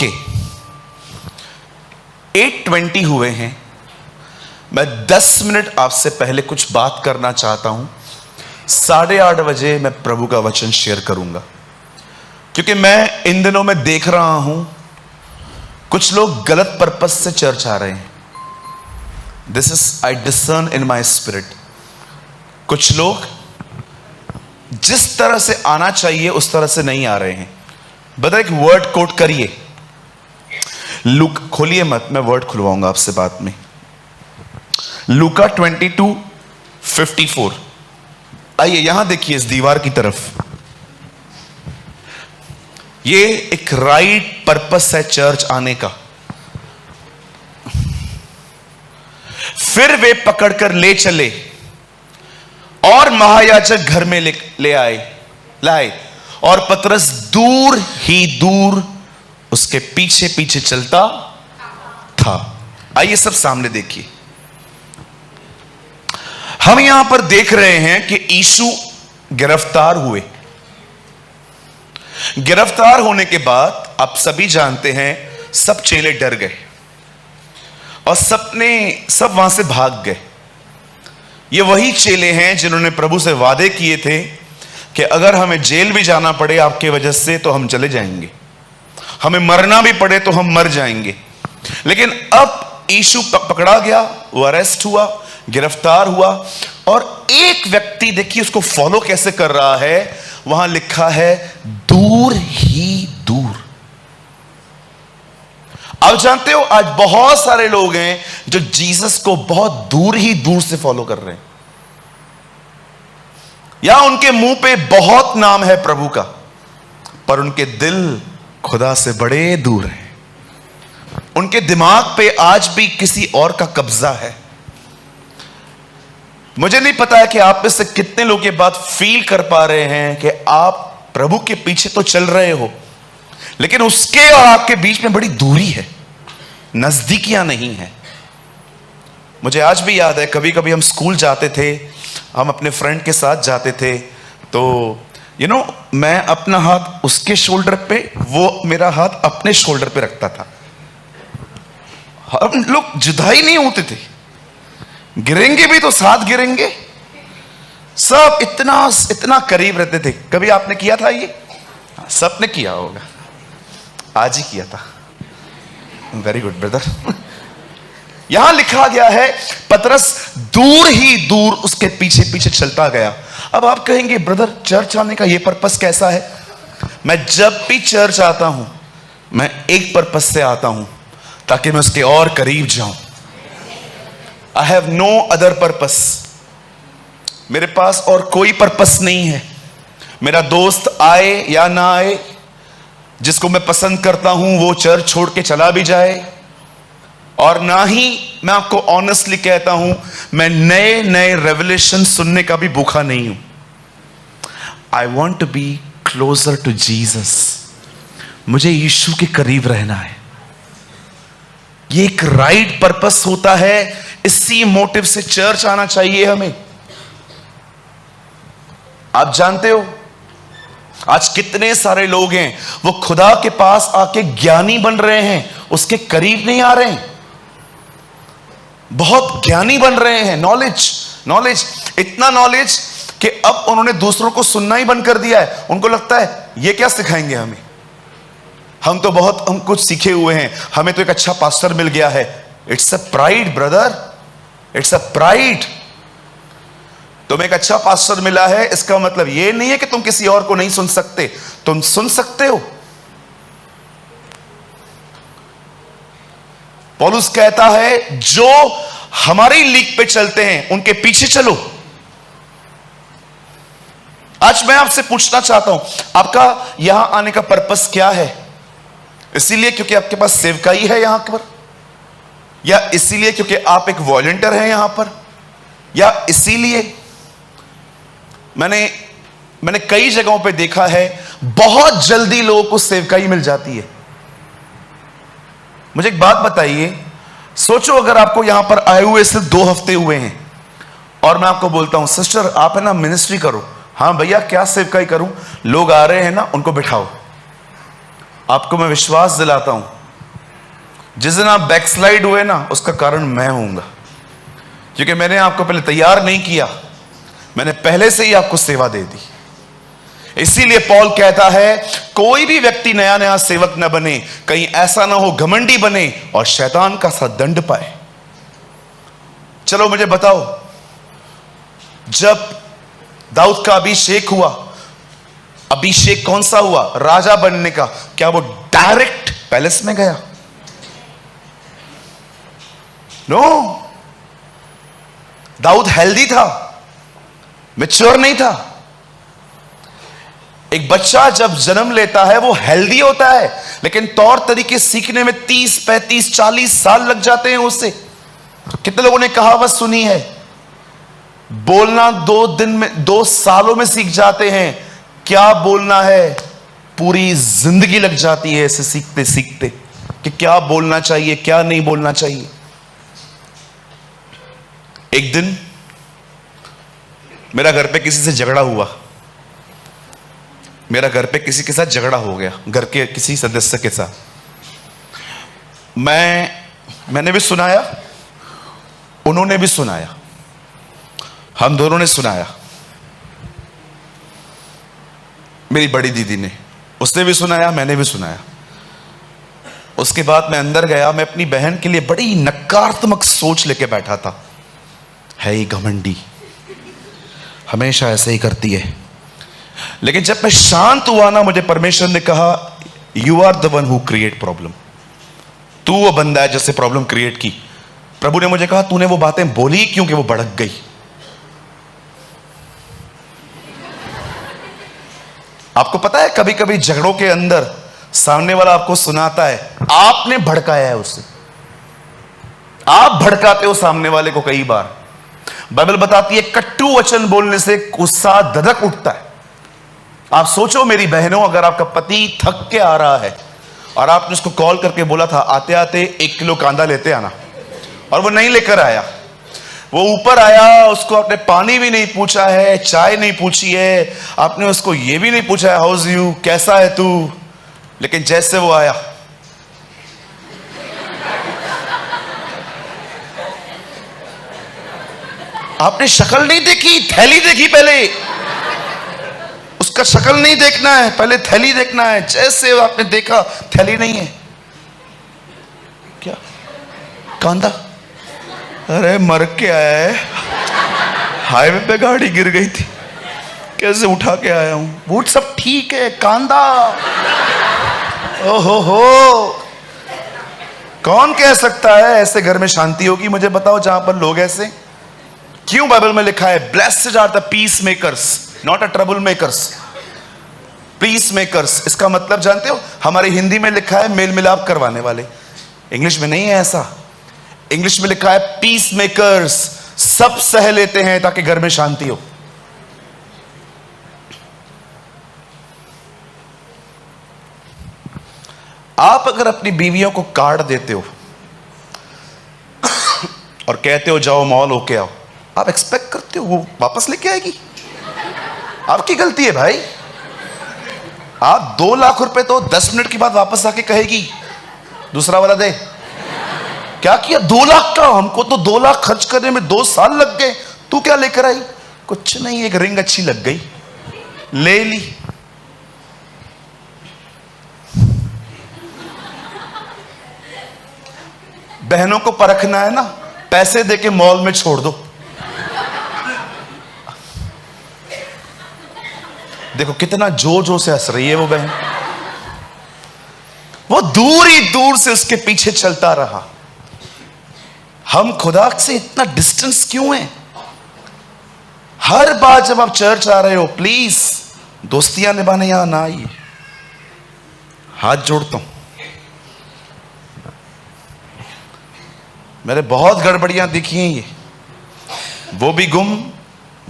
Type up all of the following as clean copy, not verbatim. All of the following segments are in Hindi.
ओके, 8:20 हुए हैं। मैं 10 मिनट आपसे पहले कुछ बात करना चाहता हूं। 8:30 बजे मैं प्रभु का वचन शेयर करूंगा, क्योंकि मैं इन दिनों में देख रहा हूं कुछ लोग गलत पर्पस से चर्च आ रहे हैं। This is I discern in my spirit. कुछ लोग जिस तरह से आना चाहिए उस तरह से नहीं आ रहे हैं। बता, एक वर्ड कोट करिए, लूक खोलिए मत, मैं वर्ड खुलवाऊंगा आपसे बाद में। लूका 22:54। आइए यहां देखिए, इस दीवार की तरफ। ये एक राइट पर्पस है चर्च आने का। फिर वे पकड़कर ले चले और महायाजक घर में ले लाए, और पतरस दूर ही दूर उसके पीछे पीछे चलता था। आइए सब सामने देखिए। हम यहां पर देख रहे हैं कि यीशु गिरफ्तार हुए। गिरफ्तार होने के बाद आप सभी जानते हैं, सब चेले डर गए और सब वहां से भाग गए। ये वही चेले हैं जिन्होंने प्रभु से वादे किए थे कि अगर हमें जेल भी जाना पड़े आपके वजह से तो हम चले जाएंगे, हमें मरना भी पड़े तो हम मर जाएंगे। लेकिन अब यीशु पकड़ा गया, वो अरेस्ट हुआ, गिरफ्तार हुआ, और एक व्यक्ति देखिए उसको फॉलो कैसे कर रहा है। वहां लिखा है दूर ही दूर। आप जानते हो आज बहुत सारे लोग हैं जो जीसस को बहुत दूर ही दूर से फॉलो कर रहे हैं, या उनके मुंह पे बहुत नाम है प्रभु का, पर उनके दिल खुदा से बड़े दूर हैं। उनके दिमाग पे आज भी किसी और का कब्जा है। मुझे नहीं पता है कि आप में से कितने लोग ये बात फील कर पा रहे हैं कि आप प्रभु के पीछे तो चल रहे हो, लेकिन उसके और आपके बीच में बड़ी दूरी है, नजदीकियां नहीं है। मुझे आज भी याद है, कभी कभी हम स्कूल जाते थे, हम अपने फ्रेंड के साथ जाते थे, तो मैं अपना हाथ उसके शोल्डर पे, वो मेरा हाथ अपने शोल्डर पे रखता था। हम लोग जुदा ही नहीं होते थे, गिरेंगे भी तो साथ गिरेंगे, सब इतना करीब रहते थे। कभी आपने किया था ये? सबने किया होगा, आज ही किया था। Very good brother. यहां लिखा गया है पतरस दूर ही दूर उसके पीछे पीछे चलता गया। अब आप कहेंगे ब्रदर चर्च आने का ये पर्पस कैसा है? मैं जब भी चर्च आता हूं मैं एक पर्पस से आता हूं, ताकि मैं उसके और करीब जाऊं। I have no other purpose. मेरे पास और कोई पर्पस नहीं है। मेरा दोस्त आए या ना आए, जिसको मैं पसंद करता हूं वो चर्च छोड़ के चला भी जाए, और ना ही मैं आपको ऑनेस्टली कहता हूं मैं नए नए रेवलेशन सुनने का भी भूखा नहीं हूं। I want to be closer to Jesus. मुझे यीशु के करीब रहना है। ये एक राइट पर्पस होता है। इसी मोटिव से चर्च आना चाहिए हमें। आप जानते हो आज कितने सारे लोग हैं वो खुदा के पास आके ज्ञानी बन रहे हैं, उसके करीब नहीं आ रहे हैं। बहुत ज्ञानी बन रहे हैं, नॉलेज, इतना नॉलेज कि अब उन्होंने दूसरों को सुनना ही बंद कर दिया है। उनको लगता है ये क्या सिखाएंगे हमें, हम कुछ सीखे हुए हैं, हमें तो एक अच्छा पास्टर मिल गया है। It's a pride brother, it's a pride. तुम्हें एक अच्छा पास्टर मिला है, इसका मतलब यह नहीं है कि तुम किसी और को नहीं सुन सकते, तुम सुन सकते हो। पौलुस कहता है जो हमारी लीग पे चलते हैं उनके पीछे चलो। आज मैं आपसे पूछना चाहता हूं, आपका यहां आने का पर्पस क्या है? इसीलिए क्योंकि आपके पास सेवकाई है यहां पर, या इसीलिए क्योंकि आप एक वॉलंटियर हैं यहां पर, या इसीलिए मैंने कई जगहों पे देखा है बहुत जल्दी लोगों को सेवकाई मिल जाती है। मुझे एक बात बताइए, सोचो अगर आपको यहां पर आए हुए सिर्फ 2 हफ्ते हुए हैं और मैं आपको बोलता हूं सिस्टर आप है ना मिनिस्ट्री करो। हाँ भैया क्या सेवकाई करूं? लोग आ रहे हैं ना, उनको बिठाओ। आपको मैं विश्वास दिलाता हूं, जिस दिन आप बैकस्लाइड हुए ना, उसका कारण मैं होऊंगा, क्योंकि मैंने आपको पहले तैयार नहीं किया, मैंने पहले से ही आपको सेवा दे दी। इसीलिए पौल कहता है कोई भी व्यक्ति नया नया सेवक न बने, कहीं ऐसा ना हो घमंडी बने और शैतान का सा दंड पाए। चलो मुझे बताओ, जब दाऊद का अभिषेक हुआ, अभिषेक कौन सा हुआ? राजा बनने का। क्या वो डायरेक्ट पैलेस में गया? नो। दाऊद हेल्दी था, मैच्योर नहीं था। एक बच्चा जब जन्म लेता है वो हेल्दी होता है, लेकिन तौर तरीके सीखने में 30, 35, 40 साल लग जाते हैं उससे। कितने लोगों ने कहावत सुनी है, बोलना 2 दिन में, 2 सालों में सीख जाते हैं, क्या बोलना है पूरी जिंदगी लग जाती है इसे सीखते सीखते, कि क्या बोलना चाहिए क्या नहीं बोलना चाहिए। एक दिन मेरा घर पे किसी से झगड़ा हुआ, मेरा घर पे किसी के साथ झगड़ा हो गया, घर के किसी सदस्य के साथ। मैंने भी सुनाया, उन्होंने भी सुनाया, हम दोनों ने सुनाया। मेरी बड़ी दीदी ने, उसने भी सुनाया, मैंने भी सुनाया। उसके बाद मैं अंदर गया, मैं अपनी बहन के लिए बड़ी नकारात्मक सोच लेके बैठा था। है ही घमंडी, हमेशा ऐसे ही करती है। लेकिन जब मैं शांत हुआ ना, मुझे परमेश्वर ने कहा you are the one who create problem. तू वो बंदा है जिससे प्रॉब्लम क्रिएट की। प्रभु ने मुझे कहा तूने वो बातें बोली क्योंकि वो भड़क गई। आपको पता है कभी कभी झगड़ों के अंदर सामने वाला आपको सुनाता है, आपने भड़काया है उससे, आप भड़काते हो सामने वाले को। कई बार बाइबल बताती है कट्टू वचन बोलने से गुस्सा धधक उठता है। आप सोचो मेरी बहनों, अगर आपका पति थक के आ रहा है और आपने उसको कॉल करके बोला था आते आते 1 किलो कांदा लेते आना, और वो नहीं लेकर आया, वो ऊपर आया, उसको आपने पानी भी नहीं पूछा है, चाय नहीं पूछी है, आपने उसको ये भी नहीं पूछा है हाउस यू, कैसा है तू, लेकिन जैसे वो आया आपने शक्ल नहीं देखी, थैली देखी पहले। उसका शक्ल नहीं देखना है, पहले थैली देखना है। जैसे आपने देखा थैली नहीं है, क्या कांदा, अरे मर के आया है, हाईवे पे गाड़ी गिर गई थी, कैसे उठा के आया हूं, वो सब ठीक है, कांदा। ओहो हो, कौन कह सकता है ऐसे घर में शांति होगी? मुझे बताओ जहां पर लोग ऐसे। क्यों बाइबल में लिखा है blessed are the peace makers not a trouble makers. Peace makers, इसका मतलब जानते हो? हमारे हिंदी में लिखा है मेल मिलाप करवाने वाले, इंग्लिश में नहीं है ऐसा। इंग्लिश में लिखा है पीस मेकर्स, सब सह लेते हैं ताकि घर में शांति हो। आप अगर अपनी बीवियों को कार्ड देते हो और कहते हो जाओ मॉल होके आओ, आप एक्सपेक्ट करते हो वो वापस लेके आएगी? आपकी गलती है भाई। आप 2 लाख रुपए तो 10 मिनट के बाद वापस आके कहेगी दूसरा वाला दे। क्या किया? 2 लाख का, हमको तो 2 लाख खर्च करने में 2 साल लग गए, तू क्या लेकर आई? कुछ नहीं, एक रिंग अच्छी लग गई, ले ली। बहनों को परखना है ना, पैसे देके मॉल में छोड़ दो। देखो कितना जोर जोर से हंस रही है वो बहन। वो दूर ही दूर से उसके पीछे चलता रहा। हम खुदा से इतना डिस्टेंस क्यों है? हर बार जब आप चर्च आ रहे हो प्लीज दोस्तियां निभाने यहां ना आइए, हाथ जोड़ता हूं। मैंने बहुत गड़बड़ियां दिखी हैं ये, वो भी गुम,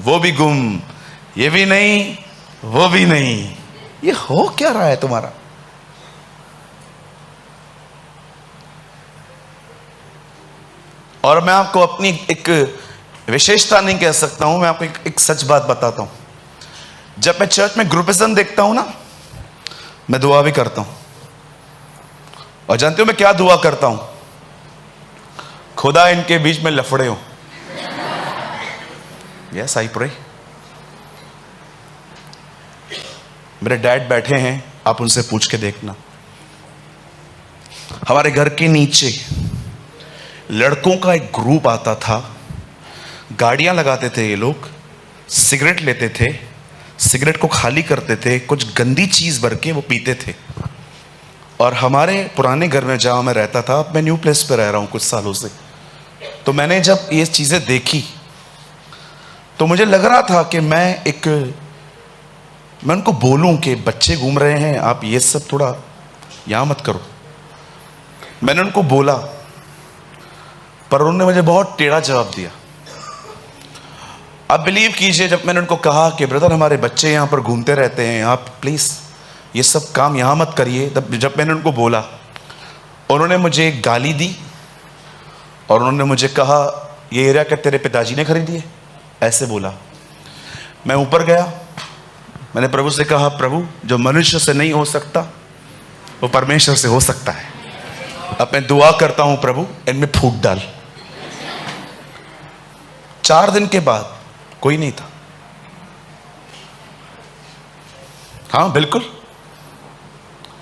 वो भी गुम, ये भी नहीं, वो भी नहीं। ये हो क्या रहा है तुम्हारा? और मैं आपको अपनी एक विशेषता नहीं कह सकता हूं, मैं आपको एक सच बात बताता हूं। जब मैं चर्च में ग्रुपिज्म देखता हूं ना, मैं दुआ भी करता हूं। और जानते हो मैं क्या दुआ करता हूं? खुदा इनके बीच में लफड़े हो। Yes, I pray. मेरे डैड बैठे हैं, आप उनसे पूछ के देखना। हमारे घर के नीचे लड़कों का एक ग्रुप आता था, गाड़ियां लगाते थे ये लोग, सिगरेट लेते थे, सिगरेट को खाली करते थे, कुछ गंदी चीज भर के वो पीते थे। और हमारे पुराने घर में जहां मैं रहता था, अब मैं न्यू प्लेस पे रह रहा हूं कुछ सालों से, तो मैंने जब ये चीजें देखी तो मुझे लग रहा था कि मैं उनको बोलूं कि बच्चे घूम रहे हैं, आप ये सब थोड़ा यहां मत करो। मैंने उनको बोला, पर उन्होंने मुझे बहुत टेढ़ा जवाब दिया। आप बिलीव कीजिए, जब मैंने उनको कहा कि ब्रदर हमारे बच्चे यहां पर घूमते रहते हैं, आप प्लीज ये सब काम यहां मत करिए, तब जब मैंने उनको बोला, उन्होंने मुझे गाली दी और उन्होंने मुझे कहा ये एरिया क्या तेरे पिताजी ने खरीदी है, ऐसे बोला। मैं ऊपर गया, मैंने प्रभु से कहा, प्रभु जो मनुष्य से नहीं हो सकता वो परमेश्वर से हो सकता है। अब मैं दुआ करता हूं, प्रभु इनमें फूट डाल। 4 दिन के बाद कोई नहीं था। हाँ बिल्कुल,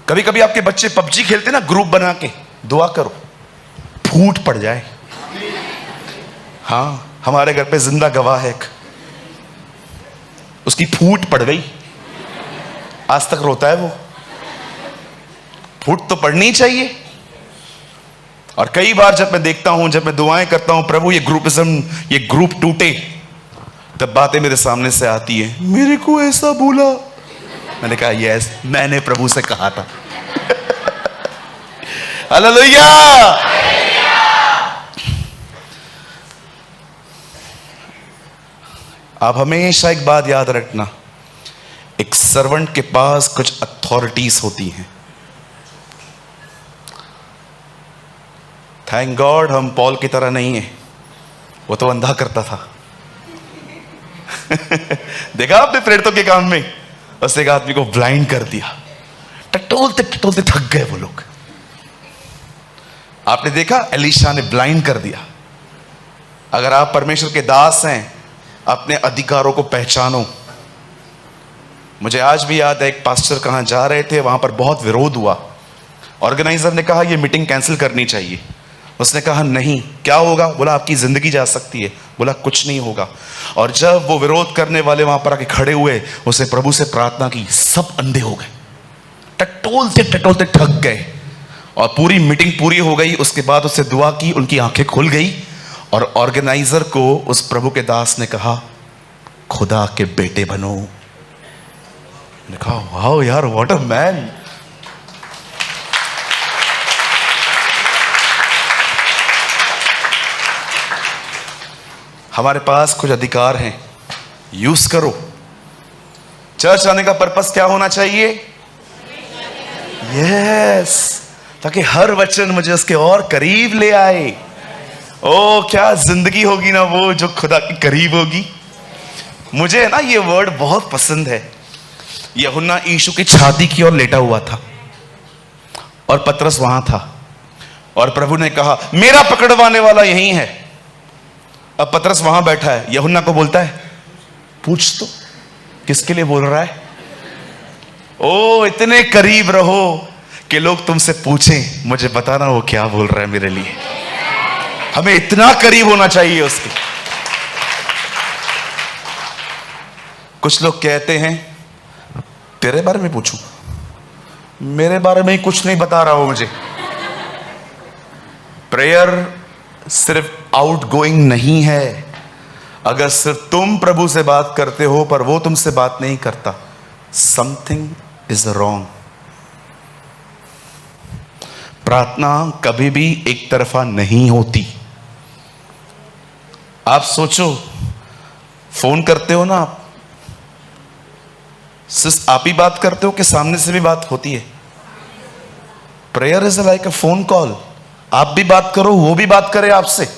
कभी कभी आपके बच्चे पबजी खेलते ना ग्रुप बना के, दुआ करो फूट पड़ जाए। हाँ, हमारे घर पे जिंदा गवाह है एक, उसकी फूट पड़ गई, आज तक रोता है वो। फूट तो पड़नी चाहिए। और कई बार जब मैं देखता हूं, जब मैं दुआएं करता हूं, प्रभु ये ग्रुपिज्म, ये ग्रुप टूटे, तब बातें मेरे सामने से आती है, मेरे को ऐसा बोला। मैंने कहा यस, मैंने प्रभु से कहा था। हालेलुया। आप हमेशा एक बात याद रखना, एक सर्वेंट के पास कुछ अथॉरिटीज होती हैं। थैंक गॉड हम पॉल की तरह नहीं है, वो तो अंधा करता था। देखा आपने प्रेरितों के काम में, उसने एक आदमी को ब्लाइंड कर दिया, टटोलते टटोलते थक गए वो लोग। आपने देखा एलीशा ने ब्लाइंड कर दिया। अगर आप परमेश्वर के दास हैं, अपने अधिकारों को पहचानो। मुझे आज भी याद है, एक पास्टर कहां जा रहे थे, वहां पर बहुत विरोध हुआ। ऑर्गेनाइजर ने कहा यह मीटिंग कैंसिल करनी चाहिए। उसने कहा नहीं, क्या होगा? बोला आपकी जिंदगी जा सकती है। बोला कुछ नहीं होगा। और जब वो विरोध करने वाले वहां पर आके खड़े हुए, उसने प्रभु से प्रार्थना की, सब अंधे हो गए, टटोलते टटोलते थक गए। और पूरी मीटिंग पूरी हो गई। उसके बाद उससे दुआ की, उनकी आंखें खुल गई। और ऑर्गेनाइजर को उस प्रभु के दास ने कहा खुदा के बेटे बनो। मैंने कहा वाओ यार, व्हाट अ मैन। हमारे पास कुछ अधिकार हैं, यूज करो। चर्च आने का पर्पस क्या होना चाहिए? यस, ताकि हर वचन मुझे उसके और करीब ले आए। ओ क्या जिंदगी होगी ना वो जो खुदा के करीब होगी। मुझे ना ये वर्ड बहुत पसंद है। यूहन्ना यीशु की छाती की ओर लेटा हुआ था और पतरस वहां था, और प्रभु ने कहा मेरा पकड़वाने वाला यही है। अब पतरस वहां बैठा है, यूहन्ना को बोलता है पूछ तो किसके लिए बोल रहा है। ओ इतने करीब रहो कि लोग तुमसे पूछें, मुझे बताना वो क्या बोल रहा है मेरे लिए। हमें इतना करीब होना चाहिए उसके। कुछ लोग कहते हैं तेरे बारे में पूछूं, मेरे बारे में ही कुछ नहीं बता रहा हो मुझे। प्रेयर सिर्फ आउटगोइंग नहीं है। अगर सिर्फ तुम प्रभु से बात करते हो पर वो तुमसे बात नहीं करता, समथिंग इज रॉन्ग। प्रार्थना कभी भी एक तरफा नहीं होती। आप सोचो, फोन करते हो ना आप, सिर्फ आप ही बात करते हो कि सामने से भी बात होती है? Prayer is like a phone call. आप भी बात करो, वो भी बात करे आपसे।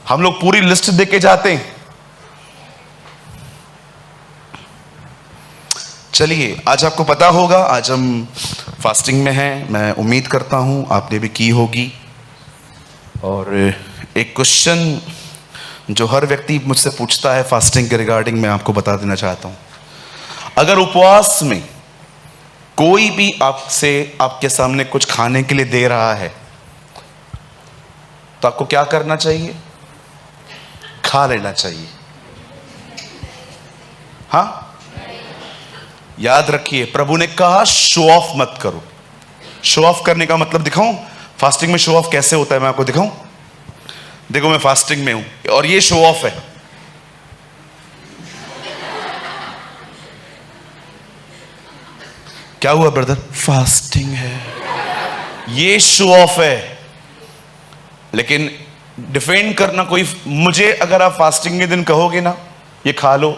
हम लोग पूरी लिस्ट देके जाते हैं। चलिए, आज आपको पता होगा, आज हम फास्टिंग में हैं, मैं उम्मीद करता हूँ आपने भी की होगी। और एक क्वेश्चन जो हर व्यक्ति मुझसे पूछता है फास्टिंग के रिगार्डिंग, मैं आपको बता देना चाहता हूँ। अगर उपवास में कोई भी आपसे आपके सामने कुछ खाने के लिए दे रहा है तो आपको क्या करना चाहिए? खा लेना चाहिए। हाँ, याद रखिए, प्रभु ने कहा शो ऑफ मत करो। शो ऑफ करने का मतलब दिखाऊं? फास्टिंग में शो ऑफ कैसे होता है मैं आपको दिखाऊं? देखो, मैं फास्टिंग में हूं और ये शो ऑफ है। क्या हुआ ब्रदर? फास्टिंग है, ये शो ऑफ है। लेकिन डिफेंड करना कोई, मुझे अगर आप फास्टिंग के दिन कहोगे ना ये खा लो,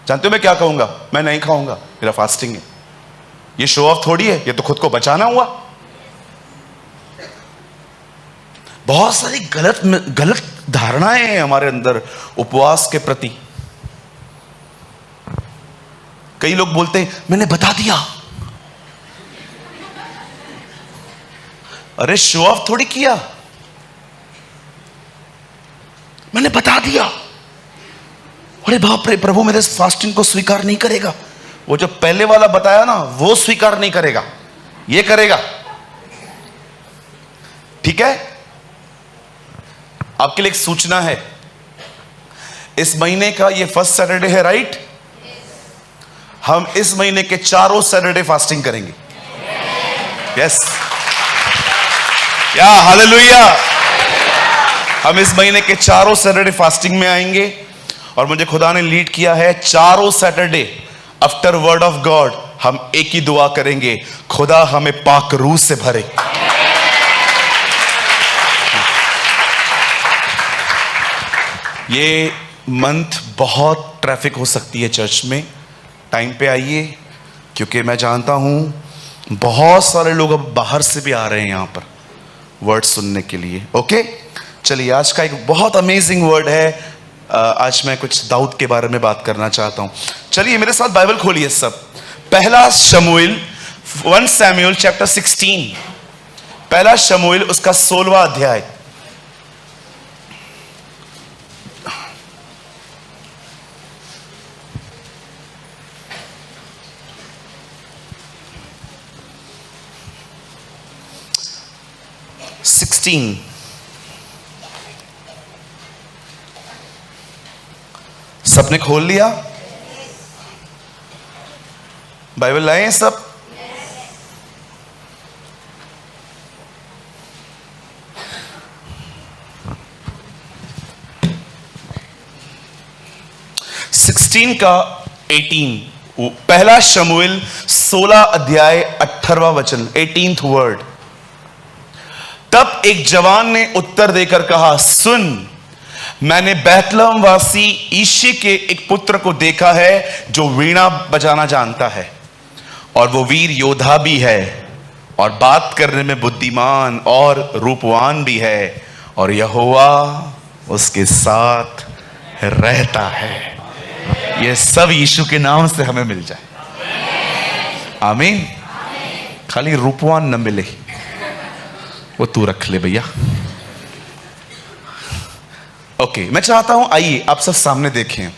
जानते हो मैं क्या कहूंगा? मैं नहीं खाऊंगा, मेरा फास्टिंग है। ये शो ऑफ थोड़ी है, ये तो खुद को बचाना हुआ। बहुत सारी गलत धारणाएं हैं हमारे अंदर उपवास के प्रति। कई लोग बोलते हैं मैंने बता दिया। अरे शो ऑफ थोड़ी किया, मैंने बता दिया। अरे बाप रे, प्रभु मेरे फास्टिंग को स्वीकार नहीं करेगा। वो जो पहले वाला बताया ना वो स्वीकार नहीं करेगा, ये करेगा। ठीक है, आपके लिए एक सूचना है, इस महीने का ये फर्स्ट सैटरडे है, राइट? हम इस महीने के चारों सैटरडे फास्टिंग करेंगे। यस, या हालेलुया। हम इस महीने के चारों सैटरडे फास्टिंग में आएंगे और मुझे खुदा ने लीड किया है, चारों Saturday after word of God हम एक ही दुआ करेंगे, खुदा हमें पाक रूह से भरे। ये मंथ बहुत ट्रैफिक हो सकती है चर्च में, टाइम पे आइए, क्योंकि मैं जानता हूं बहुत सारे लोग अब बाहर से भी आ रहे हैं यहां पर वर्ड सुनने के लिए। ओके, चलिए, आज का एक बहुत अमेजिंग वर्ड है। आज मैं कुछ दाऊद के बारे में बात करना चाहता हूं। चलिए मेरे साथ बाइबल खोलिए सब। पहला शमूएल 1 सैमुएल चैप्टर 16, पहला शमूएल उसका 16वां अध्याय। सबने खोल लिया? बाइबल लाए हैं सब? का 18, पहला शमूएल 16 अध्याय 18वां वचन, 18th वर्ड। तब एक जवान ने उत्तर देकर कहा, सुन, मैंने बैतलहम वासी ईशे के एक पुत्र को देखा है जो वीणा बजाना जानता है, और वो वीर योद्धा भी है और बात करने में बुद्धिमान और रूपवान भी है, और यहोवा उसके साथ रहता है। ये सब यीशु के नाम से हमें मिल जाए। आमीन। खाली रूपवान न मिले, वो तू रख ले भैया। ओके, मैं चाहता हूं आइए आप सब सामने देखें,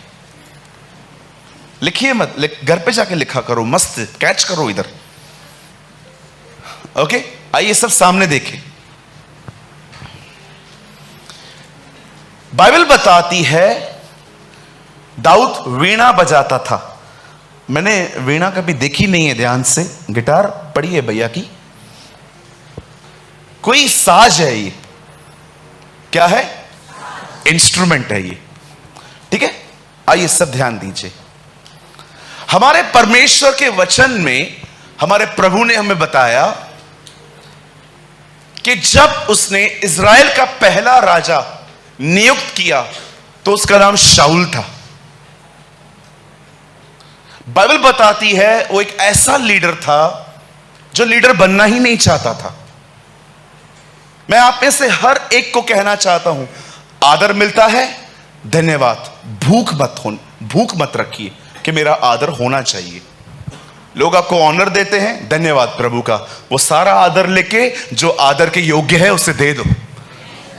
लिखिए मत, घर पे जाके लिखा करो, मस्त कैच करो इधर। ओके, आइए सब सामने देखें। बाइबल बताती है दाऊद वीणा बजाता था। मैंने वीणा कभी देखी नहीं है ध्यान से, गिटार पड़ी है भैया की, कोई साज है ये, क्या है? इंस्ट्रूमेंट है ये। ठीक है, आइए सब ध्यान दीजिए। हमारे परमेश्वर के वचन में हमारे प्रभु ने हमें बताया कि जब उसने इज़राइल का पहला राजा नियुक्त किया तो उसका नाम शाऊल था। बाइबल बताती है वो एक ऐसा लीडर था जो लीडर बनना ही नहीं चाहता था। मैं आप में से हर एक को कहना चाहता हूं, आदर मिलता है, धन्यवाद, भूख मत रखिए कि मेरा आदर होना चाहिए, लोग आपको ऑनर देते हैं, धन्यवाद प्रभु का। वो सारा आदर लेके जो आदर के योग्य है उसे दे दो।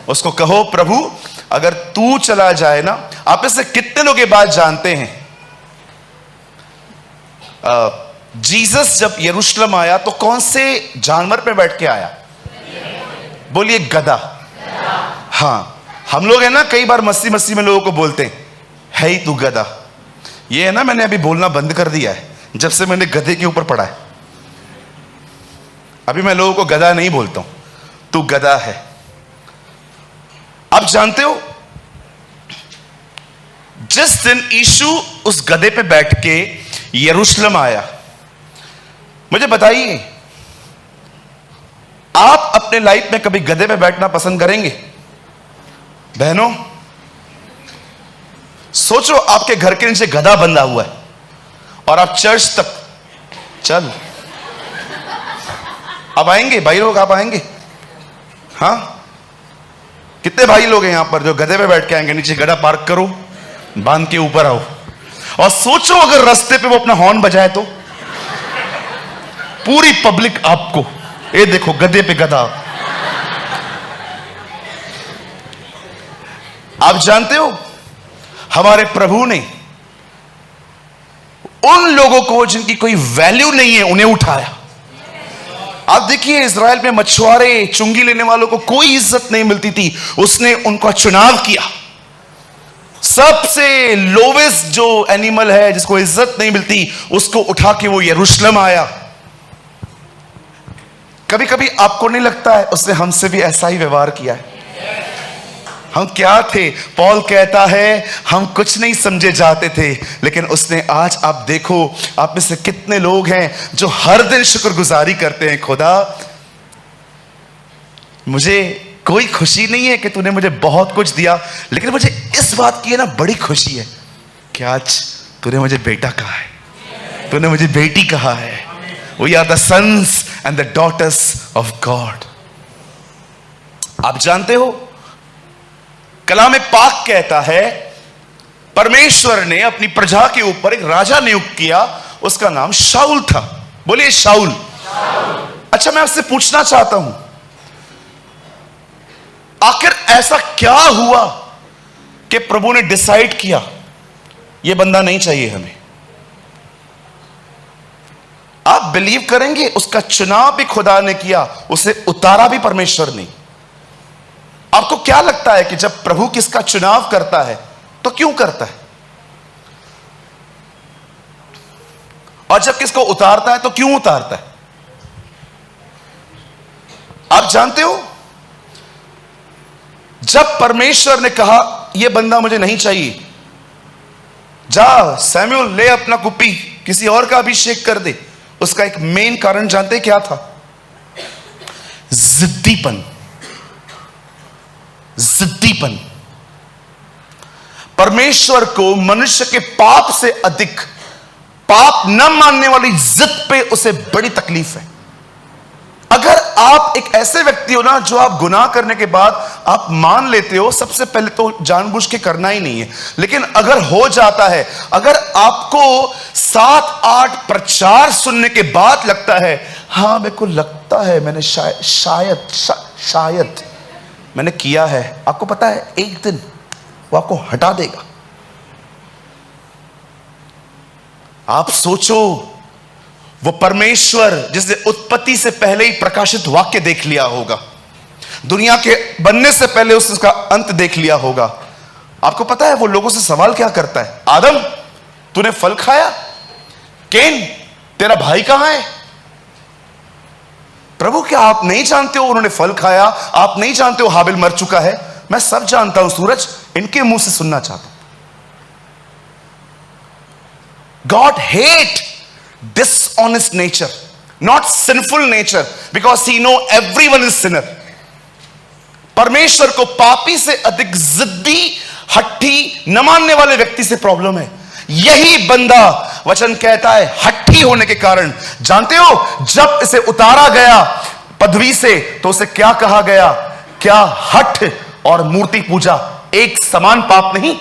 उसको कहो प्रभु अगर तू चला जाए ना। आप इससे कितने लोग ये बात जानते हैं, जीसस जब यरूशलेम आया तो कौन से जानवर पे बैठ के आया? बोलिए गधा। हाँ, हम लोग है ना कई बार मस्ती मस्ती में लोगों को बोलते हैं है ही तू गधा। ये है ना, मैंने अभी बोलना बंद कर दिया है जब से मैंने गधे के ऊपर पढ़ा है। अभी मैं लोगों को गधा नहीं बोलता हूं, तू गधा है। आप जानते हो जिस दिन यीशु उस गधे पे बैठ के यरूशलेम आया, मुझे बताइए आप अपने लाइफ में कभी गधे पे बैठना पसंद करेंगे? बहनों सोचो, आपके घर के नीचे गधा बंधा हुआ है और आप चर्च तक चल। आप आएंगे भाई लोग? आप आएंगे? हाँ, कितने भाई लोग हैं यहां पर जो गधे पे बैठ के आएंगे? नीचे गधा पार्क करो, बांध के ऊपर आओ और सोचो अगर रास्ते पे वो अपना हॉर्न बजाए तो पूरी पब्लिक आपको, ये देखो गधे पे गधा। आप जानते हो हमारे प्रभु ने उन लोगों को जिनकी कोई वैल्यू नहीं है उन्हें उठाया। आप देखिए इजराइल में मछुआरे, चुंगी लेने वालों को कोई इज्जत नहीं मिलती थी, उसने उनका चुनाव किया। सबसे लोवेस्ट जो एनिमल है जिसको इज्जत नहीं मिलती उसको उठा के वो यरूशलेम आया। कभी कभी आपको नहीं लगता है उसने हमसे भी ऐसा ही व्यवहार किया है? हम क्या थे? पौल कहता है हम कुछ नहीं समझे जाते थे, लेकिन उसने आज, आप देखो आप में से कितने लोग हैं जो हर दिन शुक्रगुजारी करते हैं। खुदा मुझे कोई खुशी नहीं है कि तूने मुझे बहुत कुछ दिया, लेकिन मुझे इस बात की है ना बड़ी खुशी है कि आज तूने मुझे बेटा कहा है, तूने मुझे बेटी कहा है। We are the sons and the daughters of God. आप जानते हो कलाम पाक कहता है परमेश्वर ने अपनी प्रजा के ऊपर एक राजा नियुक्त किया, उसका नाम शाऊल था। बोलिए शाऊल। अच्छा, मैं आपसे पूछना चाहता हूं आखिर ऐसा क्या हुआ कि प्रभु ने डिसाइड किया यह बंदा नहीं चाहिए हमें? आप बिलीव करेंगे उसका चुनाव भी खुदा ने किया, उसे उतारा भी परमेश्वर ने। आपको क्या लगता है कि जब प्रभु किसका चुनाव करता है तो क्यों करता है, और जब किसको उतारता है तो क्यों उतारता है? आप जानते हो जब परमेश्वर ने कहा यह बंदा मुझे नहीं चाहिए, जा सैमुअल ले अपना कुप्पी किसी और का अभिषेक कर दे, उसका एक मेन कारण जानते क्या था? जिद्दीपन। जिद्दीपन। परमेश्वर को मनुष्य के पाप से अधिक, पाप न मानने वाली जिद पे उसे बड़ी तकलीफ है। अगर आप एक ऐसे व्यक्ति हो ना जो आप गुनाह करने के बाद आप मान लेते हो, सबसे पहले तो जानबूझ के करना ही नहीं है, लेकिन अगर हो जाता है, अगर आपको 7-8 प्रचार सुनने के बाद लगता है हाँ मेरे को लगता है मैंने शायद मैंने किया है, आपको पता है एक दिन वो आपको हटा देगा। आप सोचो वो परमेश्वर जिसने उत्पत्ति से पहले ही प्रकाशित वाक्य देख लिया होगा, दुनिया के बनने से पहले उसका अंत देख लिया होगा। आपको पता है वो लोगों से सवाल क्या करता है? आदम तूने फल खाया? केन तेरा भाई कहां है? प्रभु क्या आप नहीं जानते हो उन्होंने फल खाया? आप नहीं जानते हो हाबिल मर चुका है? मैं सब जानता हूं सूरज, इनके मुंह से सुनना चाहता हूं। God hate dishonest nature, not sinful nature, because he know everyone is sinner. परमेश्वर को पापी से अधिक जिद्दी, हट्टी, न मानने वाले व्यक्ति से प्रॉब्लम है। यही बंदा वचन कहता है हट्टी होने के कारण, जानते हो जब इसे उतारा गया पदवी से तो उसे क्या कहा गया? क्या हठ और मूर्ति पूजा एक समान पाप नहीं?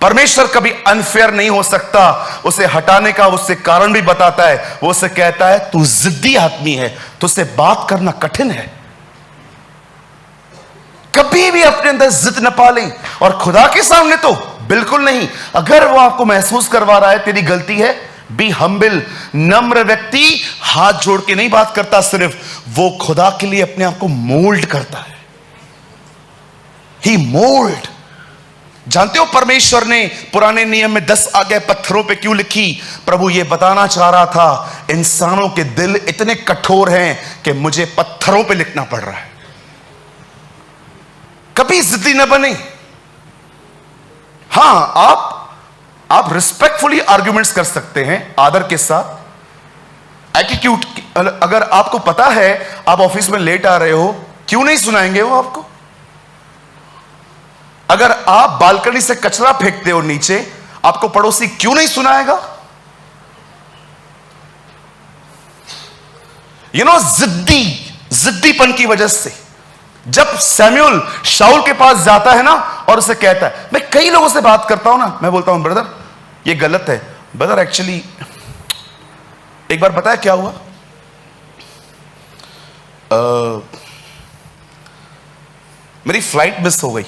परमेश्वर कभी अनफेयर नहीं हो सकता। उसे हटाने का उससे कारण भी बताता है। वो उसे कहता है तू जिद्दी आदमी है, तुझसे बात करना कठिन है। कभी भी अपने अंदर जिद न पालें, और खुदा के सामने तो बिल्कुल नहीं। अगर वो आपको महसूस करवा रहा है तेरी गलती है, बी हम्बिल। नम्र व्यक्ति हाथ जोड़ के नहीं बात करता, सिर्फ वो खुदा के लिए अपने आप को मोल्ड करता है। ही मोल्ड। जानते हो परमेश्वर ने पुराने नियम में 10 आज्ञाएं पत्थरों पे क्यों लिखी? प्रभु ये बताना चाह रहा था इंसानों के दिल इतने कठोर हैं कि मुझे पत्थरों पे लिखना पड़ रहा है। कभी जिद्दी न बने। हां, आप रिस्पेक्टफुली आर्ग्यूमेंट्स कर सकते हैं, आदर के साथ। एटीट्यूड, अगर आपको पता है आप ऑफिस में लेट आ रहे हो, क्यों नहीं सुनाएंगे वो आपको? अगर आप बालकनी से कचरा फेंकते हो नीचे, आपको पड़ोसी क्यों नहीं सुनाएगा? जिद्दीपन की वजह से। जब सैमुअल शाऊल के पास जाता है ना और उसे कहता है, मैं कई लोगों से बात करता हूं ना, मैं बोलता हूं ब्रदर ये गलत है। ब्रदर एक्चुअली एक बार पता है क्या हुआ? मेरी फ्लाइट मिस हो गई।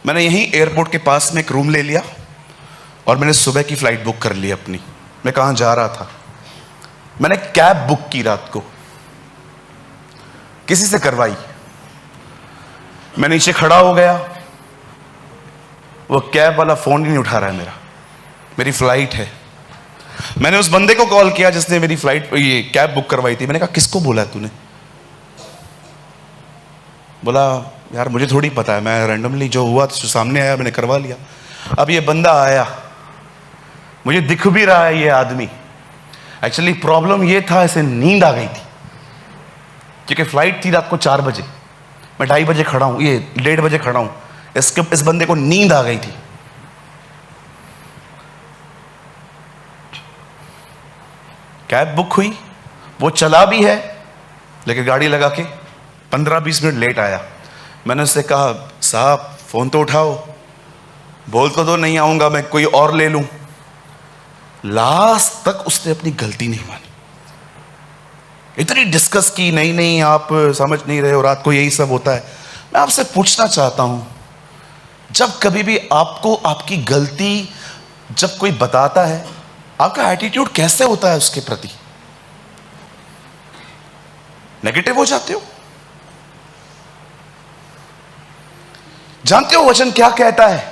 मैंने यहीं एयरपोर्ट के पास में एक रूम ले लिया और मैंने सुबह की फ्लाइट बुक कर ली अपनी। मैं कहां जा रहा था, मैंने कैब बुक की रात को, किसी से करवाई। मैं नीचे खड़ा हो गया, वो कैब वाला फोन ही नहीं उठा रहा है मेरा। मेरी फ्लाइट है। मैंने उस बंदे को कॉल किया जिसने मेरी फ्लाइट ये कैब बुक करवाई थी। मैंने कहा किसको बोला तूने? बोला यार मुझे थोड़ी पता है, मैं रैंडमली जो हुआ जो सामने आया मैंने करवा लिया। अब ये बंदा आया, मुझे दिख भी रहा है ये आदमी। एक्चुअली प्रॉब्लम ये था, इसे नींद आ गई थी क्योंकि फ्लाइट थी रात को 4 बजे। मैं 2:30 बजे खड़ा हूं, ये 1:30 बजे खड़ा हूं। इस बंदे को नींद आ गई थी। कैब बुक हुई, वो चला भी है लेकिन गाड़ी लगा के 15-20 मिनट लेट आया। मैंने उससे कहा साहब फोन तो उठाओ, बोल तो दो नहीं आऊंगा, मैं कोई और ले लूं। लास्ट तक उसने अपनी गलती नहीं मानी। इतनी डिस्कस की, नहीं आप समझ नहीं रहे हो, रात को यही सब होता है। मैं आपसे पूछना चाहता हूं, जब कभी भी आपको आपकी गलती जब कोई बताता है, आपका एटीट्यूड कैसे होता है उसके प्रति? नेगेटिव हो जाते हो? जानते हो वचन क्या कहता है?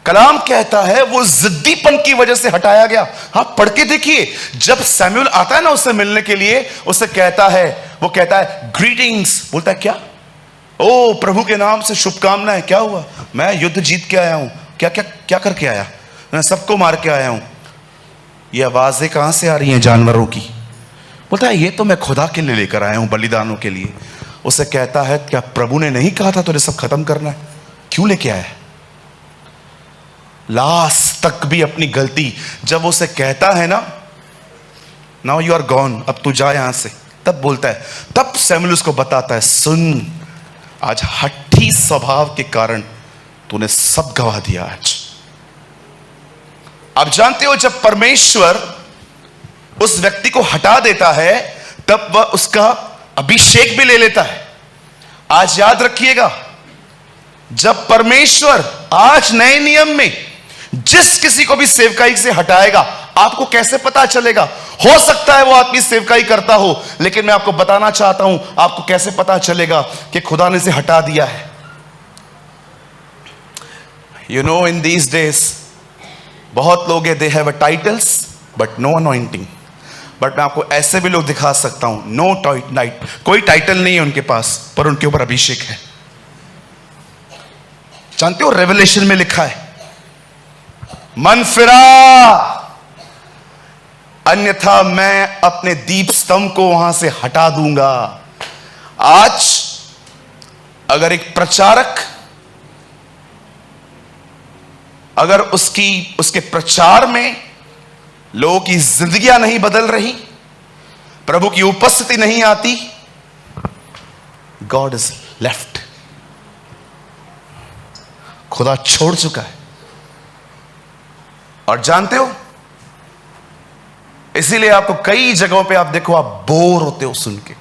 कलाम कहता है वो जिद्दीपन की वजह से हटाया गया। हाँ, पढ़ के देखिए। जब सैमुअल आता है ना उससे मिलने के लिए, उससे कहता है, वो कहता है ग्रीटिंग्स। बोलता है क्या? ओ प्रभु के नाम से शुभकामनाएं। क्या हुआ? मैं युद्ध जीत के आया हूं। क्या क्या क्या करके आया? मैं सबको मार के आया हूं। ये आवाजें कहां से आ रही हैं? जानवरों की। बोलता है ये तो मैं खुदा के लिए लेकर आया हूं, बलिदानों के लिए। उसे कहता है क्या प्रभु ने नहीं कहा था तुझे सब खत्म करना है? क्यों लेके आया? लास्ट तक भी अपनी गलती जब उसे कहता है ना, नाउ यू आर गॉन, अब तू जा यहां से, तब बोलता है, तब सैमुअल उसको बताता है सुन, आज हठी स्वभाव के कारण तूने सब गवा दिया आज। आप जानते हो जब परमेश्वर उस व्यक्ति को हटा देता है तब वह उसका अभिषेक भी ले लेता है। आज याद रखिएगा, जब परमेश्वर आज नए नियम में जिस किसी को भी सेवकाई से हटाएगा, आपको कैसे पता चलेगा? हो सकता है वो आदमी सेवकाई करता हो, लेकिन मैं आपको बताना चाहता हूं आपको कैसे पता चलेगा कि खुदा ने इसे हटा दिया है। You know in these days बहुत लोग है, they have a titles but no anointing. But मैं आपको ऐसे भी लोग दिखा सकता हूं, नो टाइट, कोई टाइटल नहीं है उनके पास, पर उनके ऊपर अभिषेक है। जानते हो रेवलेशन में लिखा है, मन फिरा अन्यथा मैं अपने दीप स्तंभ को वहां से हटा दूंगा। आज अगर एक प्रचारक अगर उसके प्रचार में लोगों की जिंदगियां नहीं बदल रही, प्रभु की उपस्थिति नहीं आती, गॉड इज लेफ्ट। खुदा छोड़ चुका है। और जानते हो, इसीलिए आपको कई जगहों पे आप देखो, आप बोर होते हो सुन के।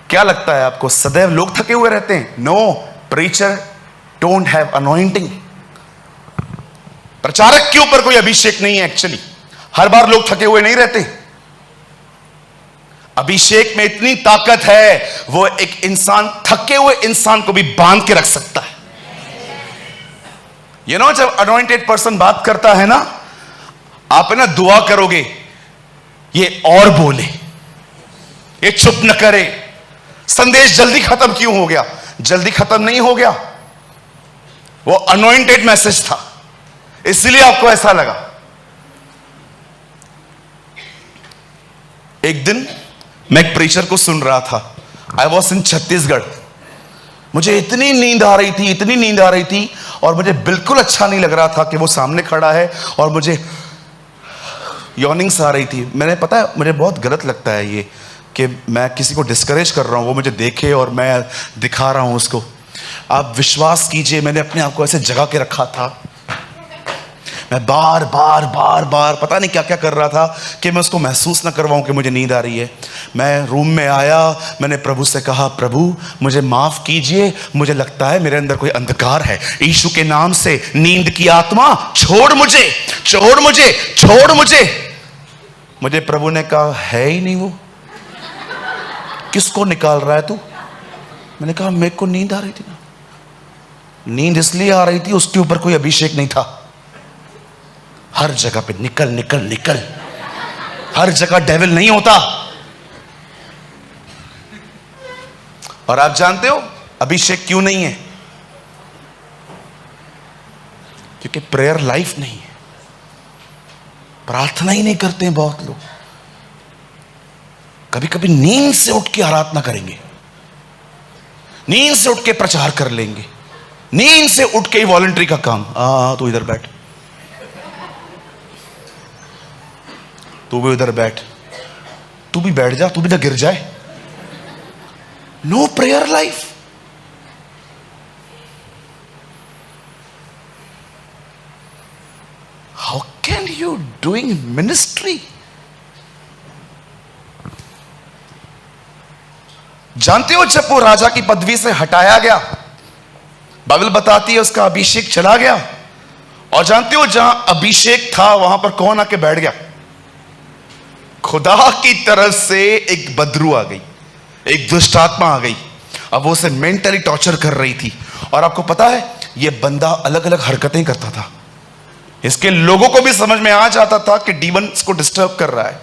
क्या लगता है आपको सदैव लोग थके हुए रहते हैं? No, preacher don't have anointing. प्रचारक के ऊपर कोई अभिषेक नहीं है। एक्चुअली हर बार लोग थके हुए नहीं रहते। अभिषेक में इतनी ताकत है, वो एक इंसान, थके हुए इंसान को भी बांध के रख सकता है। यू नो, जब अनॉइंटेड पर्सन बात करता है ना, आप है ना दुआ करोगे ये और बोले, ये चुप न करे। संदेश जल्दी खत्म क्यों हो गया? जल्दी खत्म नहीं हो गया, वो अनॉइंटेड मैसेज था, इसलिए आपको ऐसा लगा। एक दिन मैं एक प्रीचर को सुन रहा था। I was in Chhattisgarh. मुझे इतनी नींद आ रही थी, इतनी नींद आ रही थी, और मुझे बिल्कुल अच्छा नहीं लग रहा था कि वो सामने खड़ा है और मुझे यॉर्निंग्स आ रही थी। मैंने, पता है, मुझे बहुत गलत लगता है ये कि मैं किसी को डिस्करेज कर रहा हूँ, वो मुझे देखे और मैं दिखा रहा हूँ उसको। आप विश्वास कीजिए, मैंने अपने आप को ऐसे जगा के रखा था। मैं बार बार बार बार पता नहीं क्या क्या कर रहा था कि मैं उसको महसूस ना करवाऊं कि मुझे नींद आ रही है। मैं रूम में आया, मैंने प्रभु से कहा, प्रभु मुझे माफ कीजिए, मुझे लगता है मेरे अंदर कोई अंधकार है। यीशु के नाम से नींद की आत्मा छोड़ मुझे, छोड़ मुझे, छोड़ मुझे। मुझे प्रभु ने कहा, है ही नहीं वो, किसको निकाल रहा है तू? मैंने कहा, मेरे को नींद आ रही थी ना। नींद इसलिए आ रही थी, उसके ऊपर कोई अभिषेक नहीं था। हर जगह पे निकल निकल निकल, हर जगह डेविल नहीं होता। और आप जानते हो अभिषेक क्यों नहीं है? क्योंकि प्रेयर लाइफ नहीं है। प्रार्थना ही नहीं करते हैं बहुत लोग। कभी कभी नींद से उठ के आराधना करेंगे, नींद से उठ के प्रचार कर लेंगे, नींद से उठ के ही वॉलंटरी का काम। तू इधर बैठ, तू भी उधर बैठ, तू भी बैठ जा, तू भी ना गिर जाए। No prayer life. How can you doing ministry? जानते हो, जब वो राजा की पदवी से हटाया गया, बाइबल बताती है उसका अभिषेक चला गया। और जानते हो जहां अभिषेक था वहां पर कौन आके बैठ गया? खुदा की तरफ से एक बदरू आ गई, एक दुष्ट आत्मा आ गई। अब वो उसे मेंटली टॉर्चर कर रही थी। और आपको पता है, ये बंदा अलग अलग हरकतें करता था। इसके लोगों को भी समझ में आ जाता था कि डीमंस को डिस्टर्ब कर रहा है।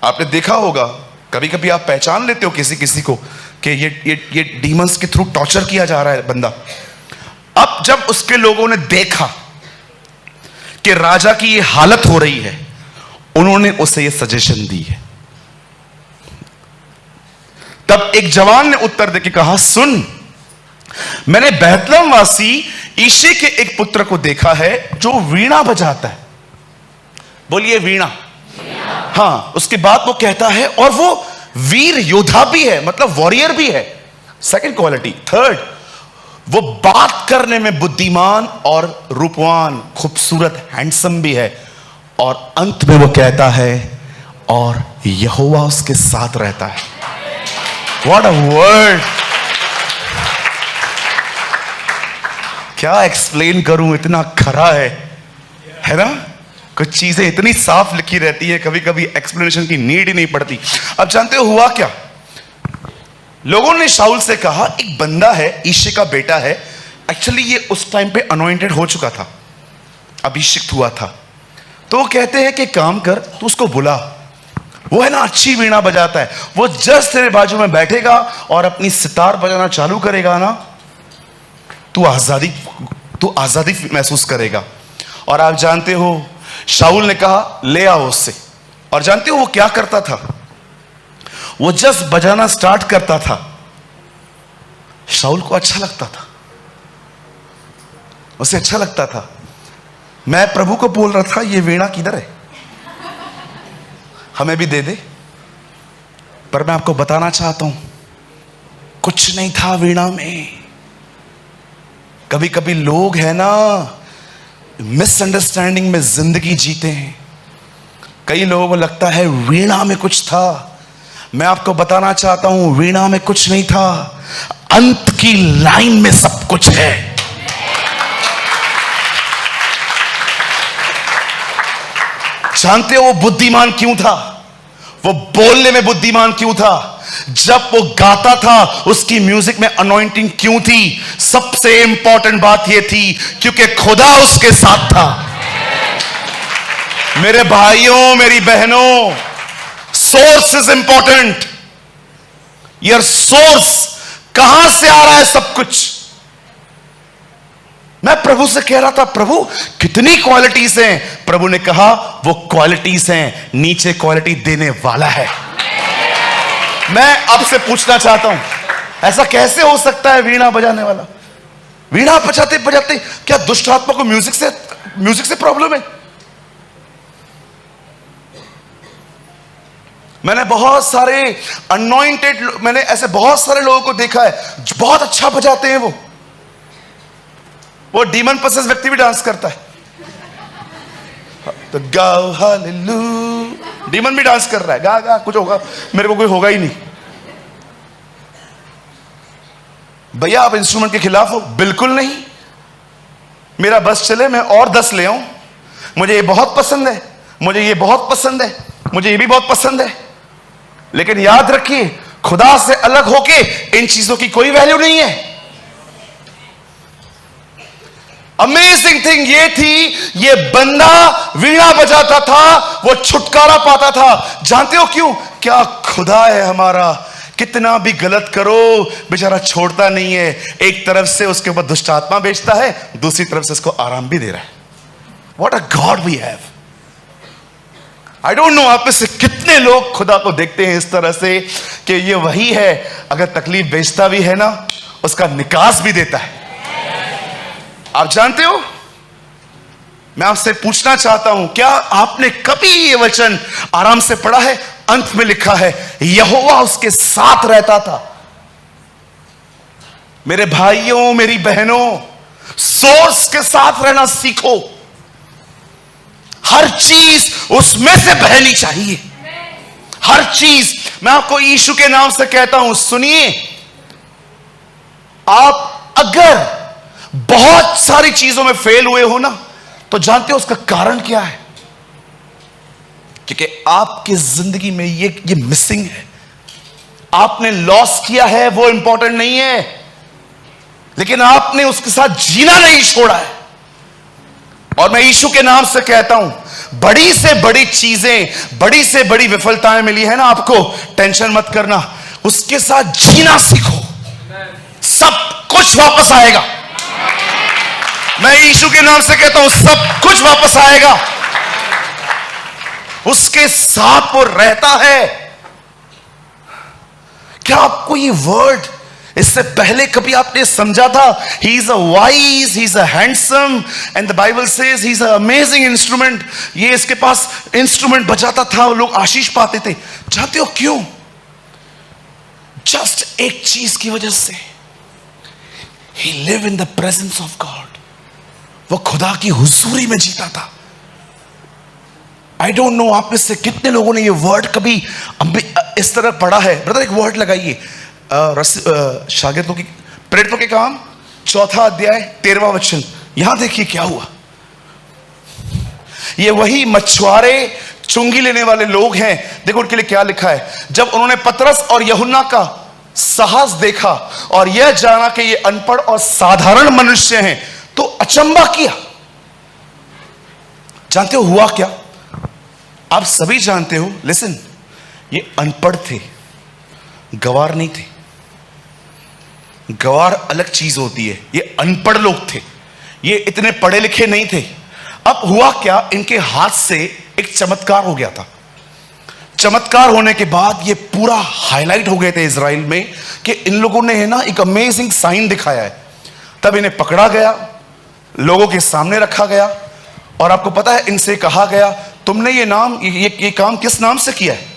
आपने देखा होगा, कभी कभी आप पहचान लेते हो किसी किसी को कि ये डीमंस के थ्रू टॉर्चर किया जा रहा है बंदा। अब जब उसके लोगों ने देखा कि राजा की ये हालत हो रही है, उन्होंने उसे ये सजेशन दी है। तब एक जवान ने उत्तर देके कहा, सुन, मैंने बैतलहम वासी ईशे के एक पुत्र को देखा है जो वीणा बजाता है। बोलिए वीणा। हाँ, उसके बाद वो कहता है, और वो वीर योद्धा भी है, मतलब वॉरियर भी है। Second quality. थर्ड, वो बात करने में बुद्धिमान और रूपवान, खूबसूरत, हैंडसम भी है। और अंत में वो कहता है, और यहोवा उसके साथ रहता है। What a word! क्या एक्सप्लेन करूं, इतना खरा है ना? कुछ चीजें इतनी साफ लिखी रहती है, कभी कभी एक्सप्लेनेशन की नीड ही नहीं पड़ती। अब जानते हो हुआ क्या? लोगों ने शाऊल से कहा, एक बंदा है, ईशे का बेटा है। एक्चुअली ये उस टाइम पे अनॉइंटेड हो चुका था, अभिषिक्त हुआ था। तो वो कहते हैं कि काम कर, तू उसको बुला, वो है ना अच्छी वीणा बजाता है, वो जस्ट तेरे बाजू में बैठेगा और अपनी सितार बजाना चालू करेगा ना, तू आजादी महसूस करेगा। और आप जानते हो, शाऊल ने कहा, ले आओ उससे। और जानते हो वो क्या करता था? वो जस्ट बजाना स्टार्ट करता था, शाऊल को अच्छा लगता था, उसे अच्छा लगता था। मैं प्रभु को बोल रहा था, ये वीणा किधर है, हमें भी दे दे। पर मैं आपको बताना चाहता हूं, कुछ नहीं था वीणा में। कभी कभी लोग हैं ना, मिसअंडरस्टैंडिंग में जिंदगी जीते हैं। कई लोगों को लगता है वीणा में कुछ था। मैं आपको बताना चाहता हूं, वीणा में कुछ नहीं था, अंत की लाइन में सब कुछ है। जानते हो वो बुद्धिमान क्यों था? वो बोलने में बुद्धिमान क्यों था? जब वो गाता था उसकी म्यूजिक में अनॉइंटिंग क्यों थी? सबसे इंपॉर्टेंट बात ये थी क्योंकि खुदा उसके साथ था। मेरे भाइयों, मेरी बहनों, source is important. Your source, कहां से आ रहा है सब कुछ। मैं प्रभु से कह रहा था, प्रभु कितनी क्वालिटीज हैं। प्रभु ने कहा वो क्वालिटीज हैं, नीचे क्वालिटी देने वाला है। मैं आपसे पूछना चाहता हूं, ऐसा कैसे हो सकता है वीणा बजाने वाला? वीणा बजाते बजाते क्या दुष्ट आत्मा को म्यूजिक से प्रॉब्लम है? मैंने बहुत सारे अनॉइंटेड, मैंने ऐसे बहुत सारे लोगों को देखा है जो बहुत अच्छा बजाते हैं। वो डीमन पसेस व्यक्ति भी डांस करता है, तो गाओ हालेलुया, डीमन भी डांस कर रहा है, गा गा, कुछ होगा, मेरे को कोई होगा ही नहीं। भैया आप इंस्ट्रूमेंट के खिलाफ हो? बिल्कुल नहीं। मेरा बस चले मैं और 10 ले आऊं। मुझे ये बहुत पसंद है, मुझे ये बहुत पसंद है, मुझे ये भी बहुत पसंद है। लेकिन याद रखिए, खुदा से अलग होके इन चीजों की कोई वैल्यू नहीं है। अमेजिंग थिंग ये थी, ये बंदा वीणा बजाता था, वो छुटकारा पाता था। जानते हो क्यों? क्या खुदा है हमारा, कितना भी गलत करो बेचारा छोड़ता नहीं है। एक तरफ से उसके ऊपर दुष्ट आत्मा बेचता है, दूसरी तरफ से उसको आराम भी दे रहा है। What a God we have. I don't know आप में से कितने लोग खुदा को देखते हैं इस तरह से कि ये वही है, अगर तकलीफ बेचता भी है ना, उसका निकास भी देता है। आप जानते हो, मैं आपसे पूछना चाहता हूं, क्या आपने कभी ये वचन आराम से पढ़ा है? अंत में लिखा है यहोवा उसके साथ रहता था। मेरे भाइयों, मेरी बहनों, सोर्स के साथ रहना सीखो। हर चीज उसमें से बहनी चाहिए, हर चीज। मैं आपको यीशु के नाम से कहता हूं, सुनिए, आप अगर बहुत सारी चीजों में फेल हुए हो ना, तो जानते हो उसका कारण क्या है? क्योंकि आपकी जिंदगी में ये मिसिंग है। आपने लॉस किया है, वो इंपॉर्टेंट नहीं है, लेकिन आपने उसके साथ जीना नहीं छोड़ा है। और मैं यीशु के नाम से कहता हूं, बड़ी से बड़ी चीजें, बड़ी से बड़ी विफलताएं मिली है ना आपको, टेंशन मत करना, उसके साथ जीना सीखो, सब कुछ वापस आएगा। मैं यीशु के नाम से कहता हूं, सब कुछ वापस आएगा। उसके साथ वो रहता है। क्या आपको ये वर्ड इससे पहले कभी आपने समझा था? He is a wise, he is a handsome, and the Bible says he is a amazing instrument. ये इसके पास इंस्ट्रूमेंट बजाता था, लोग आशीष पाते थे। जानते हो क्यों? जस्ट एक चीज की वजह से, he live in the presence of God. वो खुदा की हुजूरी में जीता था। आई डोंट नो आप में से कितने लोगों ने ये वर्ड कभी इस तरह पढ़ा है। ब्रदर एक वर्ड लगाइए, शागिर्दों की, प्रेरितों के काम 4 अध्याय 13वां वचन। यहां देखिए क्या हुआ। ये वही मछुआरे, चुंगी लेने वाले लोग हैं। देखो उनके लिए क्या लिखा है। जब उन्होंने पतरस और यूहन्ना का साहस देखा और यह जाना कि ये अनपढ़ और साधारण मनुष्य हैं, तो अचंबा किया। जानते हो हुआ क्या? आप सभी जानते हो, लिसन, ये अनपढ़ थे, गवार नहीं थे। गवार अलग चीज होती है, ये अनपढ़ लोग थे, ये इतने पढ़े लिखे नहीं थे। अब हुआ क्या, इनके हाथ से एक चमत्कार हो गया था। चमत्कार होने के बाद ये पूरा हाईलाइट हो गए थे इजराइल में कि इन लोगों ने है ना एक अमेजिंग साइन दिखाया है। तब इन्हें पकड़ा गया, लोगों के सामने रखा गया, और आपको पता है इनसे कहा गया, तुमने ये काम किस नाम से किया है?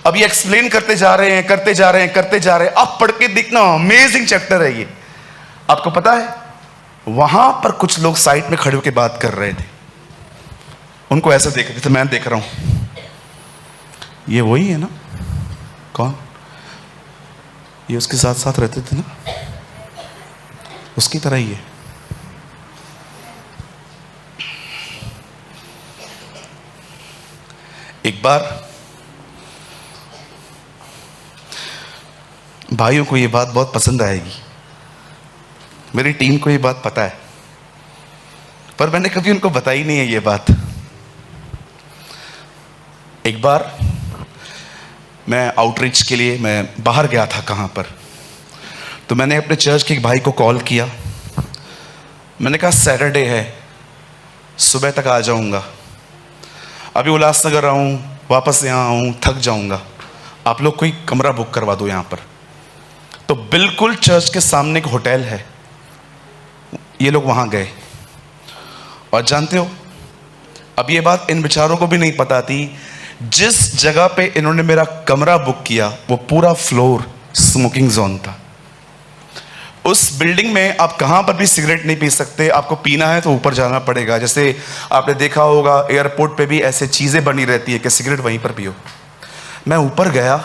अब ये एक्सप्लेन करते जा रहे हैं, करते जा रहे हैं, करते जा रहे हैं। आप पढ़ के देखना, अमेजिंग चैप्टर है ये। आपको पता है वहां पर कुछ लोग साइड में खड़े होकर बात कर रहे थे, उनको ऐसे देख रहे थे, मैं देख रहा हूं ये वही है ना, कौन, ये उसके साथ साथ रहते थे ना, उसकी तरह ही है। एक बार भाइयों को ये बात बहुत पसंद आएगी, मेरी टीम को ये बात पता है, पर मैंने कभी उनको बताई नहीं है ये बात। एक बार मैं आउटरीच के लिए मैं बाहर गया था कहाँ पर, तो मैंने अपने चर्च के एक भाई को कॉल किया। मैंने कहा सैटरडे है, सुबह तक आ जाऊँगा, अभी उल्लासनगर आऊँ, वापस यहाँ आऊँ, थक जाऊँगा, आप लोग कोई कमरा बुक करवा दो यहाँ पर। तो बिल्कुल चर्च के सामने एक होटल है, ये लोग वहाँ गए। और जानते हो, अब ये बात इन बेचारों को भी नहीं पता थी, जिस जगह पे इन्होंने मेरा कमरा बुक किया वो पूरा फ्लोर स्मोकिंग जोन था। उस बिल्डिंग में आप कहां पर भी सिगरेट नहीं पी सकते, आपको पीना है तो ऊपर जाना पड़ेगा। जैसे आपने देखा होगा एयरपोर्ट पे भी ऐसे चीजें बनी रहती है कि सिगरेट वहीं पर पियो। मैं ऊपर गया,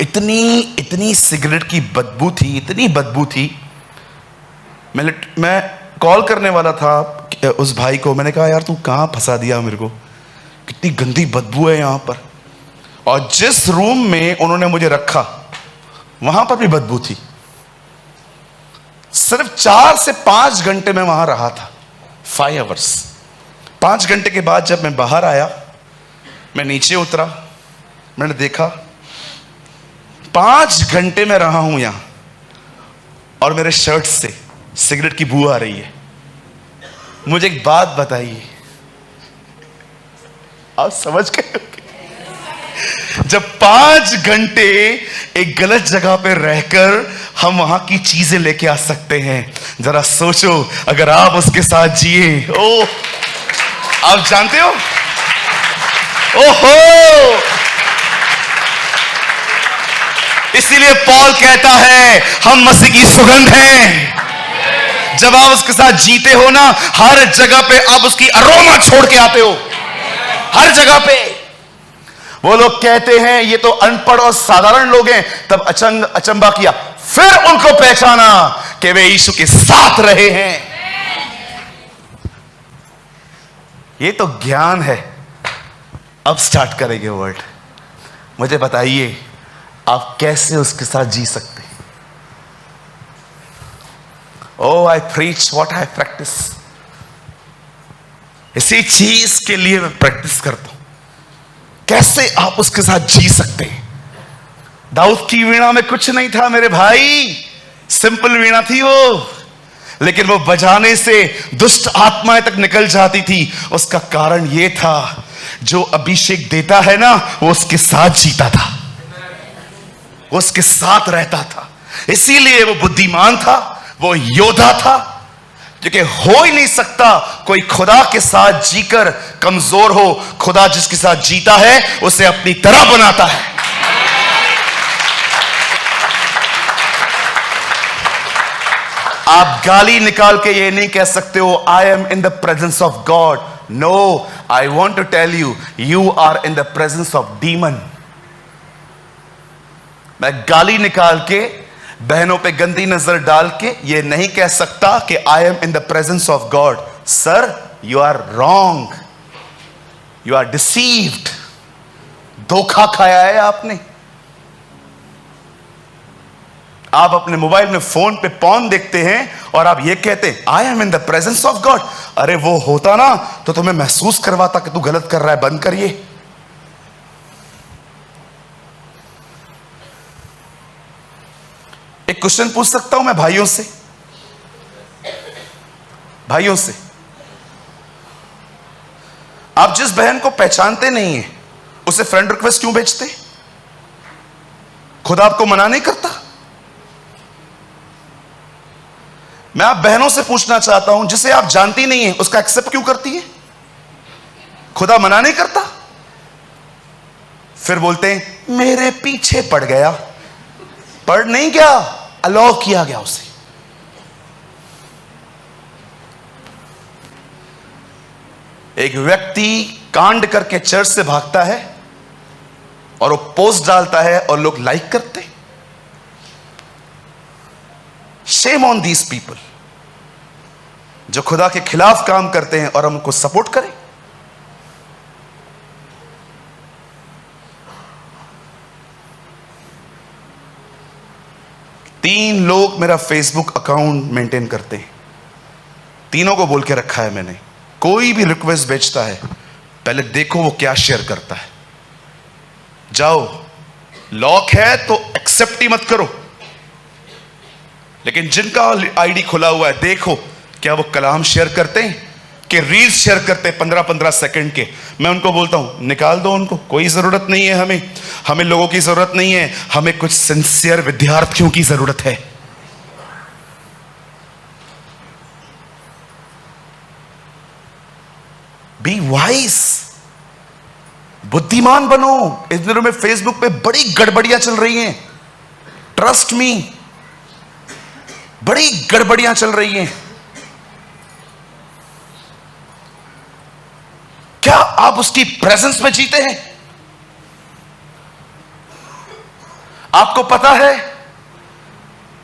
इतनी सिगरेट की बदबू थी, इतनी बदबू थी। मैं कॉल करने वाला था उस भाई को, मैंने कहा यार तू कहां फंसा दिया मेरे को, कितनी गंदी बदबू है यहां पर। और जिस रूम में उन्होंने मुझे रखा वहां पर भी बदबू थी। सिर्फ 4 से 5 घंटे में वहां रहा था, 5 आवर्स। 5 घंटे के बाद जब मैं बाहर आया, मैं नीचे उतरा, मैंने देखा 5 घंटे में रहा हूं यहां और मेरे शर्ट से सिगरेट की बू आ रही है। मुझे एक बात बताइए, आप समझ गए? जब 5 घंटे एक गलत जगह पे रहकर हम वहां की चीजें लेके आ सकते हैं, जरा सोचो अगर आप उसके साथ जिए। ओ, आप जानते हो, ओहो, इसीलिए पॉल कहता है हम मसीह की सुगंध हैं। जब आप उसके साथ जीते हो ना, हर जगह पे आप उसकी अरोमा छोड़ के आते हो, हर जगह पे। वो लोग कहते हैं ये तो अनपढ़ और साधारण लोग हैं, तब अचंबा किया, फिर उनको पहचाना कि वे यीशु के साथ रहे हैं। ये तो ज्ञान है। अब स्टार्ट करेंगे वर्ड। मुझे बताइए आप कैसे उसके साथ जी सकते हैं? Oh, I preach what I practice. इसी चीज के लिए मैं प्रैक्टिस करता हूं, कैसे आप उसके साथ जी सकते हैं। दाऊद की वीणा में कुछ नहीं था मेरे भाई, सिंपल वीणा थी वो, लेकिन वो बजाने से दुष्ट आत्माएं तक निकल जाती थी। उसका कारण ये था, जो अभिषेक देता है ना, वो उसके साथ जीता था, वो उसके साथ रहता था। इसीलिए वो बुद्धिमान था, वो योद्धा था, क्योंकि हो ही नहीं सकता कोई खुदा के साथ जीकर कमजोर हो। खुदा जिसके साथ जीता है उसे अपनी तरह बनाता है। आप गाली निकाल के ये नहीं कह सकते हो I am in the presence of God. No, I want to tell you, you are in the presence of demon. मैं गाली निकाल के, बहनों पे गंदी नजर डाल के ये नहीं कह सकता कि I am in the presence of God. Sir, you are wrong, you are deceived. धोखा खाया है आपने। आप अपने मोबाइल में फोन पे पॉर्न देखते हैं और आप ये कहते हैं आई am in the presence of God. अरे वो होता ना तो तुम्हें महसूस करवाता कि तू गलत कर रहा है, बंद करिए। एक क्वेश्चन पूछ सकता हूं मैं भाइयों से? भाइयों से, आप जिस बहन को पहचानते नहीं है उसे फ्रेंड रिक्वेस्ट क्यों भेजते? खुदा आपको मना नहीं करता? मैं आप बहनों से पूछना चाहता हूं, जिसे आप जानती नहीं है उसका एक्सेप्ट क्यों करती है? खुदा मना नहीं करता? फिर बोलते हैं मेरे पीछे पड़ गया। पढ़ नहीं गया, अलाउ किया गया उसे। एक व्यक्ति कांड करके चर्च से भागता है और वो पोस्ट डालता है और लोग लाइक करते हैं। शेम ऑन दीज पीपल जो खुदा के खिलाफ काम करते हैं और हम उनको सपोर्ट करें। तीन लोग मेरा फेसबुक अकाउंट मेंटेन करते हैं, तीनों को बोल के रखा है मैंने, कोई भी रिक्वेस्ट भेजता है पहले देखो वो क्या शेयर करता है। जाओ, लॉक है तो एक्सेप्ट ही मत करो, लेकिन जिनका आईडी खुला हुआ है देखो क्या वो कलाम शेयर करते हैं कि रील्स शेयर करते हैं 15-15 सेकंड के। मैं उनको बोलता हूं निकाल दो उनको, कोई जरूरत नहीं है, हमें लोगों की जरूरत नहीं है, हमें कुछ सिंसियर विद्यार्थियों की जरूरत है। बी वाइज, बुद्धिमान बनो। इस दिनों में फेसबुक पे बड़ी गड़बड़ियां चल रही हैं, ट्रस्ट मी, बड़ी गड़बड़ियां चल रही हैं। क्या आप उसकी प्रेजेंस में जीते हैं? आपको पता है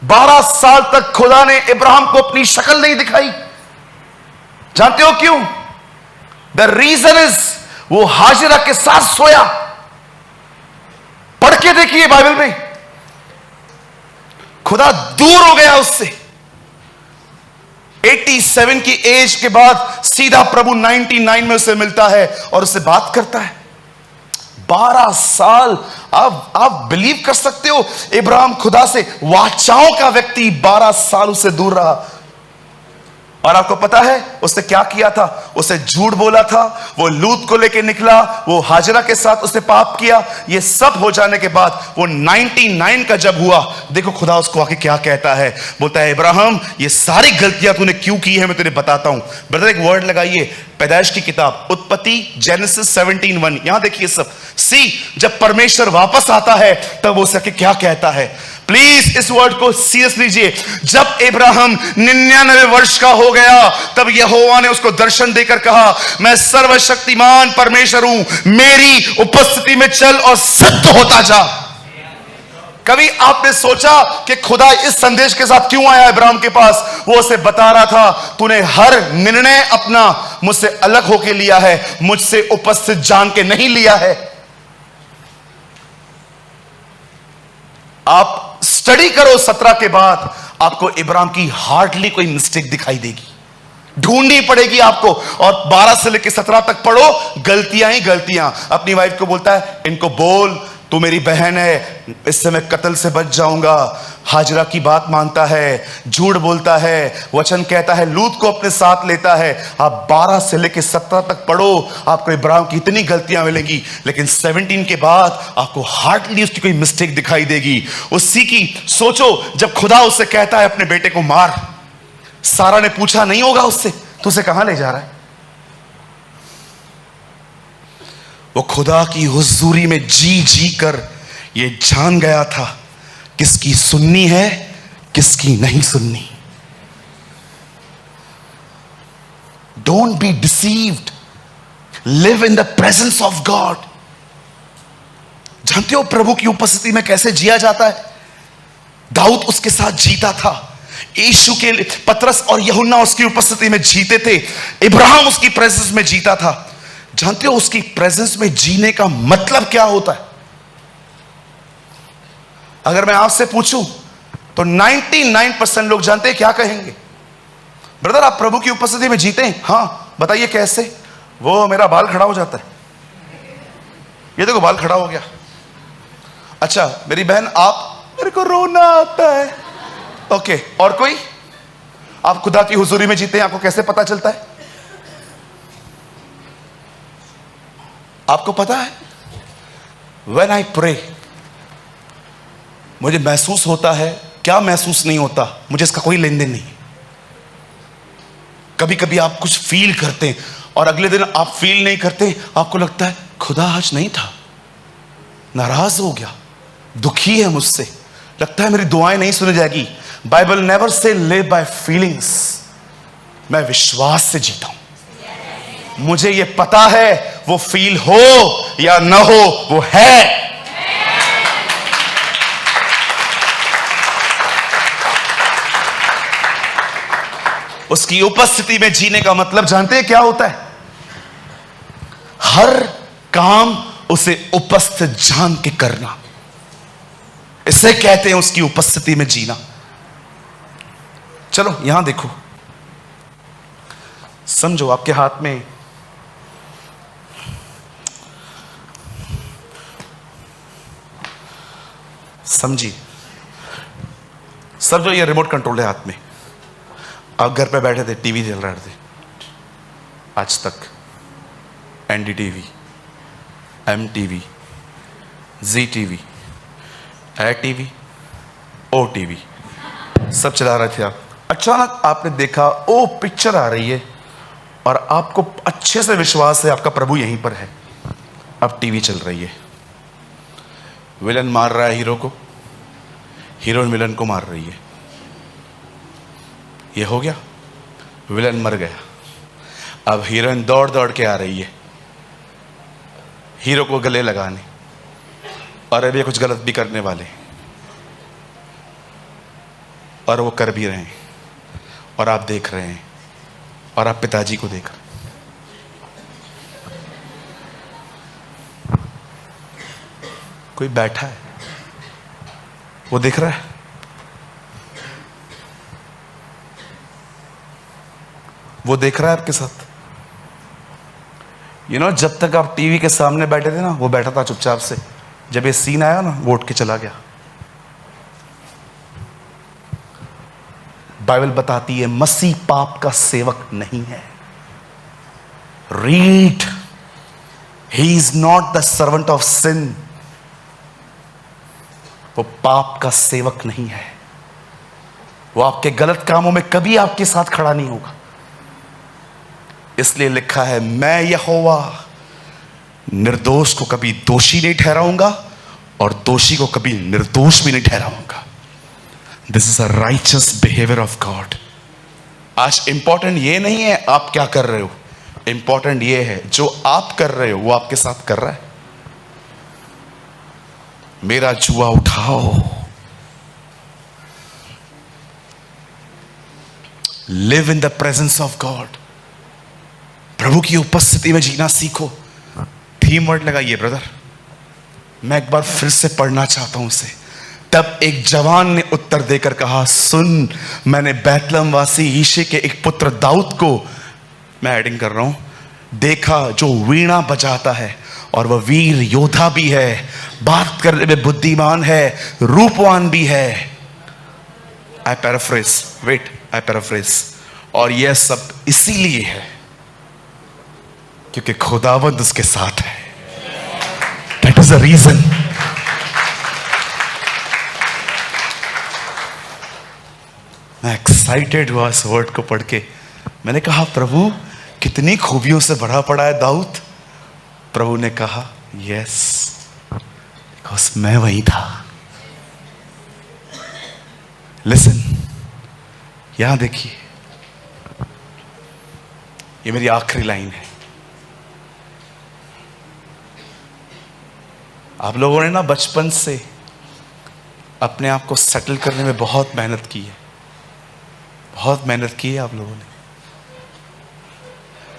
12 साल तक खुदा ने इब्राहिम को अपनी शक्ल नहीं दिखाई। जानते हो क्यों? द रीजन इज वो हाजिरा के साथ सोया। पढ़ के देखिए बाइबल में, खुदा दूर हो गया उससे। 87 की एज के बाद सीधा प्रभु 99 में उसे मिलता है और उससे बात करता है। 12 साल। आप बिलीव कर सकते हो इब्राहिम खुदा से वाचाओं का व्यक्ति 12 साल उससे दूर रहा। और आपको पता है उसने क्या किया था? उसे झूठ बोला था, वो लूत को लेके निकला, वो हाजरा के साथ उसने पाप किया। ये सब हो जाने के बाद वो 99 का जब हुआ, देखो खुदा उसको आके क्या कहता है। बोलता है इब्राहिम ये सारी गलतियां तूने क्यों की है मैं तुझे बताता हूं। ब्रदर एक वर्ड लगाइए, पैदाइश की किताब उत्पत्ति जेनेसिस 17:1, यहां देखिए सब। जब परमेश्वर वापस आता है तब वो सके क्या कहता है। प्लीज इस वर्ड को सीरियस लीजिए। जब इब्राहिम 99 वर्ष का हो गया तब यहोवा ने उसको दर्शन देकर कहा मैं सर्वशक्तिमान परमेश्वर हूं, मेरी उपस्थिति में चल और सिद्ध होता जा। कभी आपने सोचा कि खुदा इस संदेश के साथ क्यों आया इब्राहिम के पास? वो उसे बता रहा था तूने हर निर्णय अपना मुझसे अलग होकर लिया है, मुझसे उपस्थित जान के नहीं लिया है। आप स्टडी करो 17 के बाद, आपको इब्राहिम की हार्डली कोई मिस्टेक दिखाई देगी, ढूंढनी पड़ेगी आपको। और 12 से लेकर 17 तक पढ़ो, गलतियां ही गलतियां। अपनी वाइफ को बोलता है इनको बोल तू मेरी बहन है, इससे मैं कत्ल से बच जाऊंगा। हाजरा की बात मानता है, झूठ बोलता है, वचन कहता है, लूत को अपने साथ लेता है। आप 12 से लेकर 17 तक पढ़ो, आपको इब्राहिम की इतनी गलतियां मिलेंगी, लेकिन 17 के बाद आपको हार्डली उसकी कोई मिस्टेक दिखाई देगी। उसी की सोचो जब खुदा उससे कहता है अपने बेटे को मार, सारा ने पूछा नहीं होगा उससे तू उसे कहां ले जा रहा है? वो खुदा की हुजूरी में जी जी कर ये जान गया था किसकी सुननी है किसकी नहीं सुननी। Don't be deceived, live in the presence of God. जानते हो प्रभु की उपस्थिति में कैसे जिया जाता है? दाऊद उसके साथ जीता था, यीशु के पतरस और यूहन्ना उसकी उपस्थिति में जीते थे, इब्राहिम उसकी प्रेजेंस में जीता था। जानते हो उसकी प्रेजेंस में जीने का मतलब क्या होता है? अगर मैं आपसे पूछूं तो 99% लोग जानते हैं, क्या कहेंगे? ब्रदर आप प्रभु की उपस्थिति में जीते हैं? हाँ बताइए कैसे? वो मेरा बाल खड़ा हो जाता है, ये देखो बाल खड़ा हो गया। अच्छा मेरी बहन आप, मेरे को रोना आता है। ओके, और कोई? आप खुदा की हुजूरी में जीते हैं, आपको कैसे पता चलता है? आपको पता है when I pray मुझे महसूस होता है, क्या महसूस नहीं होता, मुझे इसका कोई लेन देन नहीं। कभी कभी आप कुछ फील करते हैं और अगले दिन आप फील नहीं करते, आपको लगता है खुदा आज नहीं था, नाराज हो गया, दुखी है मुझसे, लगता है मेरी दुआएं नहीं सुनी जाएगी। Bible never say live by feelings, मैं विश्वास से जीता हूं। मुझे ये पता है, वो फील हो या ना हो, वो है। उसकी उपस्थिति में जीने का मतलब जानते हैं क्या होता है? हर काम उसे उपस्थित जान के करना, इसे कहते हैं उसकी उपस्थिति में जीना। चलो यहां देखो, समझो आपके हाथ में समझिए, समझो ये रिमोट कंट्रोल है हाथ में। आप घर पे बैठे थे, टीवी चल रहे थे, आज तक, एनडीटीवी, एमटीवी, जी टीवी, ए टीवी, ओ टीवी, सब चला रहे थे आप। अचानक आपने देखा ओ पिक्चर आ रही है और आपको अच्छे से विश्वास है आपका प्रभु यहीं पर है। अब टीवी चल रही है, विलन मार रहा है हीरो को, हीरोइन विलन को मार रही है। ये हो गया, विलन मर गया। अब हीरोइन दौड़ दौड़ के आ रही है हीरो को गले लगाने, और अभी कुछ गलत भी करने वाले, और वो कर भी रहे हैं, और आप देख रहे हैं, और आप पिताजी को देख रहे हैं। कोई बैठा है, वो देख रहा है, वो देख रहा है आपके साथ। जब तक आप टीवी के सामने बैठे थे ना, वो बैठा था चुपचाप से। जब ये सीन आया ना, वो उठ के चला गया। बाइबल बताती है मसीह पाप का सेवक नहीं है। Read, he is not the servant of sin. वो पाप का सेवक नहीं है। वो आपके गलत कामों में कभी आपके साथ खड़ा नहीं होगा। इसलिए लिखा है, मैं यहोवा निर्दोष को कभी दोषी नहीं ठहराऊंगा और दोषी को कभी निर्दोष भी नहीं ठहराऊंगा। This is a righteous behaviour of God. आज इंपॉर्टेंट ये नहीं है आप क्या कर रहे हो, इंपॉर्टेंट ये है जो आप कर रहे हो वो आपके साथ कर रहा है। मेरा जुआ उठाओ, live in the presence of God. प्रभु की उपस्थिति में जीना सीखो। थीम वर्ड लगाइए ब्रदर, मैं एक बार फिर से पढ़ना चाहता हूं इसे। तब एक जवान ने उत्तर देकर कहा, सुन, मैंने बैतलहम वासी यिशै के एक पुत्र दाऊद को, मैं एडिंग कर रहा हूं, देखा जो वीणा बजाता है, और वह वीर योद्धा भी है, बात करने में बुद्धिमान है, रूपवान भी है। आई पैराफ्रेज, वेट, आई पैराफ्रेज। और यह सब इसीलिए है क्योंकि खुदावंद उसके साथ है। That is the reason. मैं एक्साइटेड हुआ इस वर्ड को पढ़ के। मैंने कहा, प्रभु कितनी खूबियों से भरा पड़ा है दाऊद। प्रभु ने कहा, यस, बिकॉज मैं वही था। लिसन, यहां देखिए, ये मेरी आखिरी लाइन है। आप लोगों ने ना बचपन से अपने आप को सेटल करने में बहुत मेहनत की है, बहुत मेहनत की है आप लोगों ने।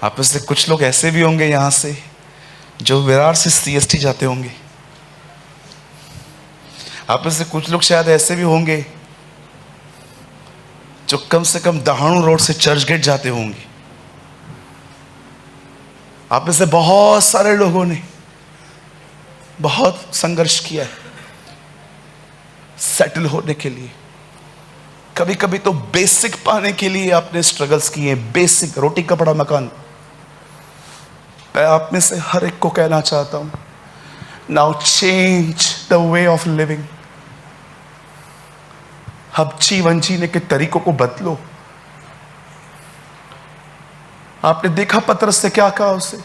आप में से कुछ लोग ऐसे भी होंगे यहां से जो विरार से सीएसटी जाते होंगे। आप में से कुछ लोग शायद ऐसे भी होंगे जो कम से कम दहाड़ू रोड से चर्च गेट जाते होंगे। आप में से बहुत सारे लोगों ने बहुत संघर्ष किया है सेटल होने के लिए। कभी कभी तो बेसिक पाने के लिए आपने स्ट्रगल्स किए, बेसिक रोटी कपड़ा मकान। मैं आप में से हर एक को कहना चाहता हूं, now change the way of living. अब जीवन जीने के तरीकों को बदलो। आपने देखा पतरस से क्या कहा उसे,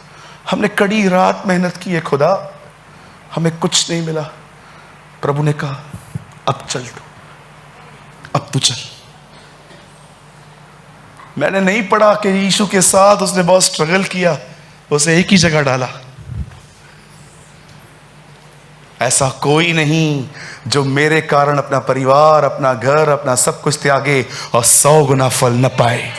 हमने कड़ी रात मेहनत की है खुदा, हमें कुछ नहीं मिला। प्रभु ने कहा, अब चल तू, अब तू चल। मैंने नहीं पढ़ा कि यीशु के साथ उसने बहुत स्ट्रगल किया, उसे एक ही जगह डाला। ऐसा कोई नहीं जो मेरे कारण अपना परिवार, अपना घर, अपना सब कुछ त्यागे और 100 गुना फल न पाए।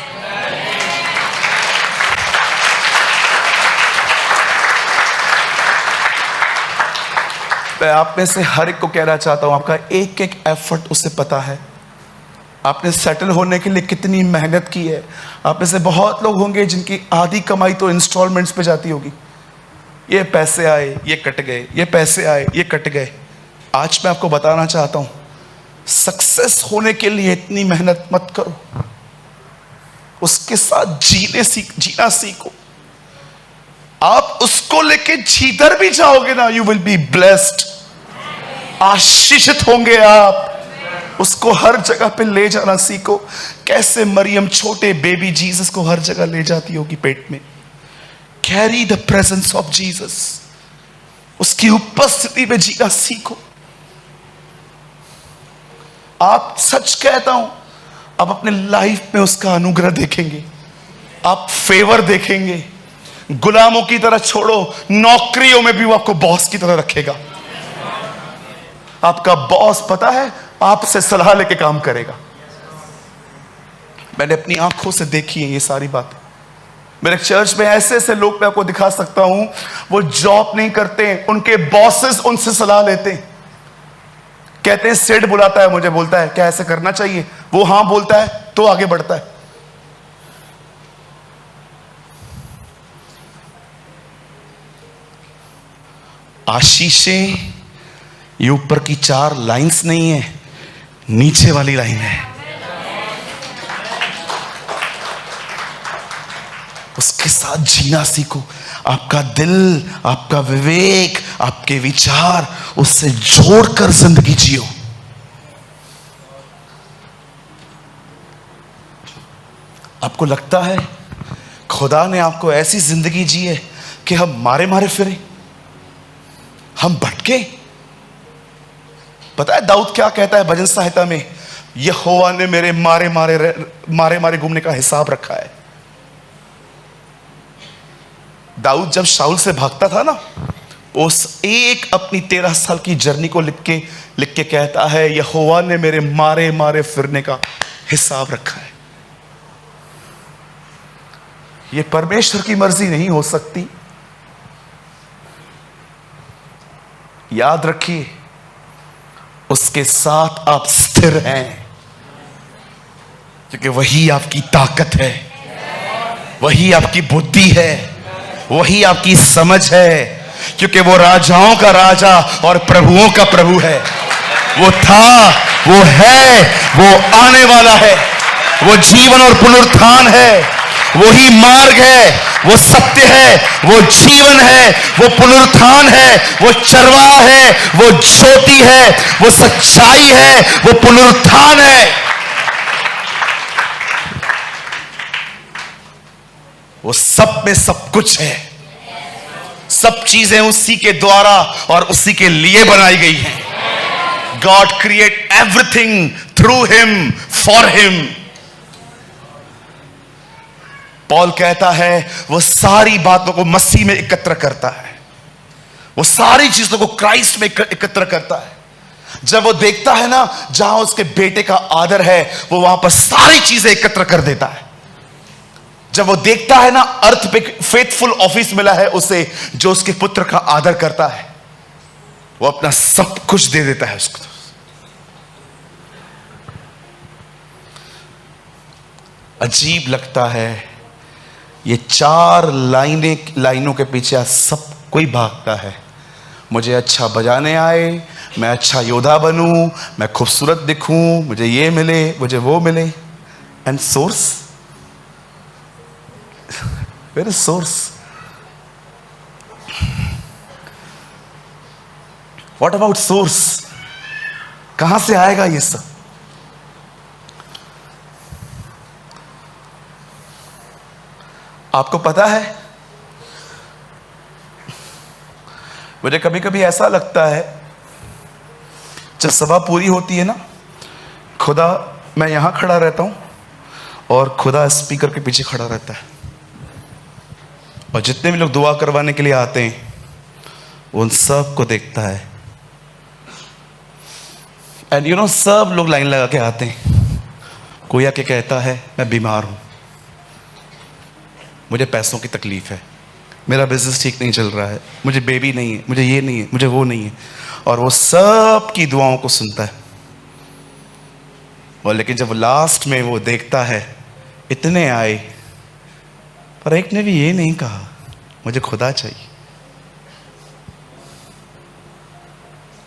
मैं आप में से हर एक को कहना चाहता हूं, आपका एक एक एफर्ट उसे पता है। आपने सेटल होने के लिए कितनी मेहनत की है। आप में से बहुत लोग होंगे जिनकी आधी कमाई तो इंस्टॉलमेंट्स पे जाती होगी। ये पैसे आए, ये कट गए, ये पैसे आए, ये कट गए। आज मैं आपको बताना चाहता हूं, सक्सेस होने के लिए इतनी मेहनत मत करो, उसके साथ जीना सीखो। आप उसको लेके जिधर भी जाओगे ना, यू विल बी ब्लेस्ड, आशीषित होंगे आप। उसको हर जगह पे ले जाना सीखो। कैसे मरियम छोटे बेबी जीसस को हर जगह ले जाती होगी पेट में। Carry the presence of Jesus, उसकी उपस्थिति में जीना सीखो। आप सच कहता हूं, आप अपने लाइफ में उसका अनुग्रह देखेंगे, आप फेवर देखेंगे। गुलामों की तरह छोड़ो, नौकरियों में भी वो आपको बॉस की तरह रखेगा। आपका बॉस पता है आपसे सलाह लेके काम करेगा। मैंने अपनी आंखों से देखी है ये सारी बातें। मेरे चर्च में ऐसे ऐसे लोग मैं आपको दिखा सकता हूं, वो जॉब नहीं करते, उनके बॉसेस उनसे सलाह लेते हैं। कहते हैं सेठ बुलाता है मुझे, बोलता है क्या ऐसे करना चाहिए, वो हां बोलता है तो आगे बढ़ता है। आशीषें ये ऊपर की 4 लाइंस नहीं है, नीचे वाली लाइन है। उसके साथ जीना सीखो। आपका दिल, आपका विवेक, आपके विचार उससे जोड़कर जिंदगी जियो। आपको लगता है खुदा ने आपको ऐसी जिंदगी जी है कि हम मारे मारे फिरे, हम भटके? पता है दाऊद क्या कहता है भजन संहिता में? यहोवा ने मेरे मारे मारे घूमने का हिसाब रखा है। दाऊद जब शाऊल से भागता था ना, उस एक अपनी 13 साल की जर्नी को लिख के कहता है, यहोवा ने मेरे मारे मारे फिरने का हिसाब रखा है। यह परमेश्वर की मर्जी नहीं हो सकती। याद रखिए, उसके साथ आप स्थिर हैं, क्योंकि वही आपकी ताकत है, वही आपकी बुद्धि है, वही आपकी समझ है, क्योंकि वो राजाओं का राजा और प्रभुओं का प्रभु है। वो था, वो है, वो आने वाला है। वो जीवन और पुनरुत्थान है, वही मार्ग है, वो सत्य है, वो जीवन है, वो पुनरुत्थान है, वो चरवाहा है, वो ज्योति है, वो सच्चाई है, वो पुनरुत्थान है। वो सब में सब कुछ है। सब चीजें उसी के द्वारा और उसी के लिए बनाई गई हैं। God create everything through him, for him. Paul कहता है वो सारी बातों को मसीह में एकत्र करता है, वो सारी चीजों को क्राइस्ट में एकत्र करता है। जब वो देखता है ना जहां उसके बेटे का आदर है, वो वहां पर सारी चीजें एकत्र कर देता है। जब वो देखता है ना अर्थ पे फेथफुल ऑफिस मिला है उसे, जो उसके पुत्र का आदर करता है, वो अपना सब कुछ दे देता है उसको। अजीब लगता है, ये 4 लाइनों के पीछे सब कोई भागता है। मुझे अच्छा बजाने आए, मैं अच्छा योद्धा बनूं, मैं खूबसूरत दिखूं, मुझे ये मिले, मुझे वो मिले। And source, where is source? What about source? कहां से आएगा ये सब? आपको पता है, मुझे कभी कभी ऐसा लगता है जब सभा पूरी होती है ना, खुदा, मैं यहां खड़ा रहता हूं और खुदा स्पीकर के पीछे खड़ा रहता है। और जितने भी लोग दुआ करवाने के लिए आते हैं उन सब को देखता है। एंड यू नो, सब लोग लाइन लगा के आते हैं। कोई आके कहता है मैं बीमार हूं, मुझे पैसों की तकलीफ है, मेरा बिजनेस ठीक नहीं चल रहा है, मुझे बेबी नहीं है, मुझे ये नहीं है, मुझे वो नहीं है, और वो सब की दुआओं को सुनता है। और लेकिन जब लास्ट में वो देखता है इतने आए पर एक ने भी ये नहीं कहा मुझे खुदा चाहिए।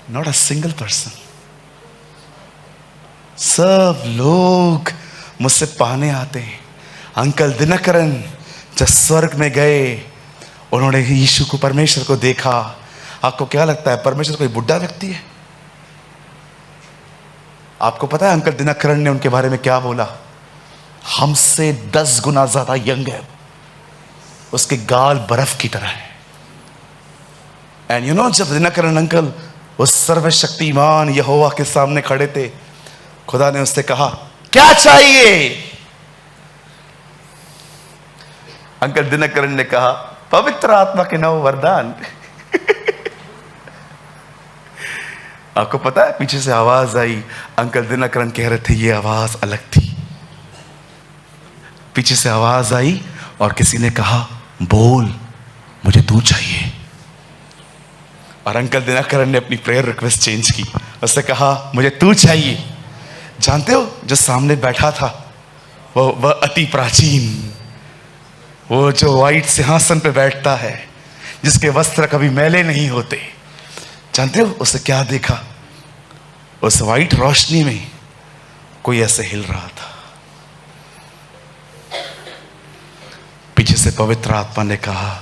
Not a single person. सब लोग मुझसे पाने आते हैं। अंकल दिनकरन जब स्वर्ग में गए, उन्होंने यीशु को, परमेश्वर को देखा। आपको क्या लगता है परमेश्वर कोई बुढ़ा व्यक्ति है? आपको पता है अंकल दिनकरन ने उनके बारे में क्या बोला? हमसे 10 गुना ज्यादा यंग है, उसके गाल बर्फ की तरह है। एंड यू नो, जब दिनकरन अंकल उस सर्वशक्तिमान यहोवा के सामने खड़े थे, खुदा ने उससे कहा क्या चाहिए? अंकल दिनकरन ने कहा पवित्र आत्मा के 9 वरदान। आपको पता है पीछे से आवाज आई, अंकल दिनकरन कह रहे थे, ये आवाज अलग थी। पीछे से आवाज आई और किसी ने कहा बोल मुझे तू चाहिए। और अंकल दिनकरन ने अपनी प्रेयर रिक्वेस्ट चेंज की, उससे कहा मुझे तू चाहिए। जानते हो जो सामने बैठा था वह अति प्राचीन, वो जो व्हाइट सिंहासन पे बैठता है, जिसके वस्त्र कभी मैले नहीं होते, जानते हो उसे क्या देखा? उस व्हाइट रोशनी में कोई ऐसे हिल रहा था। पीछे से पवित्र आत्मा ने कहा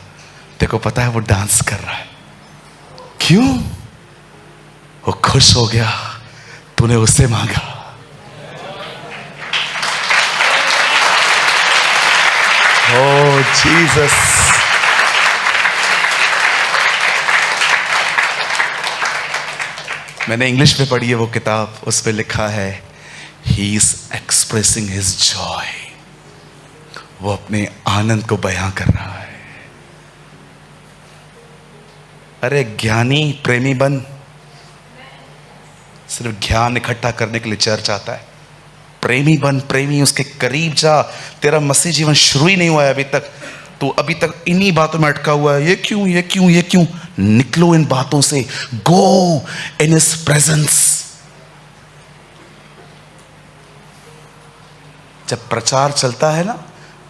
देखो पता है वो डांस कर रहा है। क्यों? वो खुश हो गया, तूने उससे मांगा। ओह जीसस। मैंने इंग्लिश में पढ़ी है वो किताब, उस पे लिखा है he is expressing his Joy. वो अपने आनंद को बयां कर रहा है। अरे ज्ञानी प्रेमी बन, सिर्फ ज्ञान इकट्ठा करने के लिए चर्च आता है। प्रेमी बन, प्रेमी उसके करीब जा। तेरा मसीह जीवन शुरू ही नहीं हुआ है अभी तक, तू अभी तक इन्हीं बातों में अटका हुआ है। ये क्यों, ये क्यों, ये क्यों? निकलो इन बातों से, गो इन हिज प्रेजेंस। जब प्रचार चलता है ना,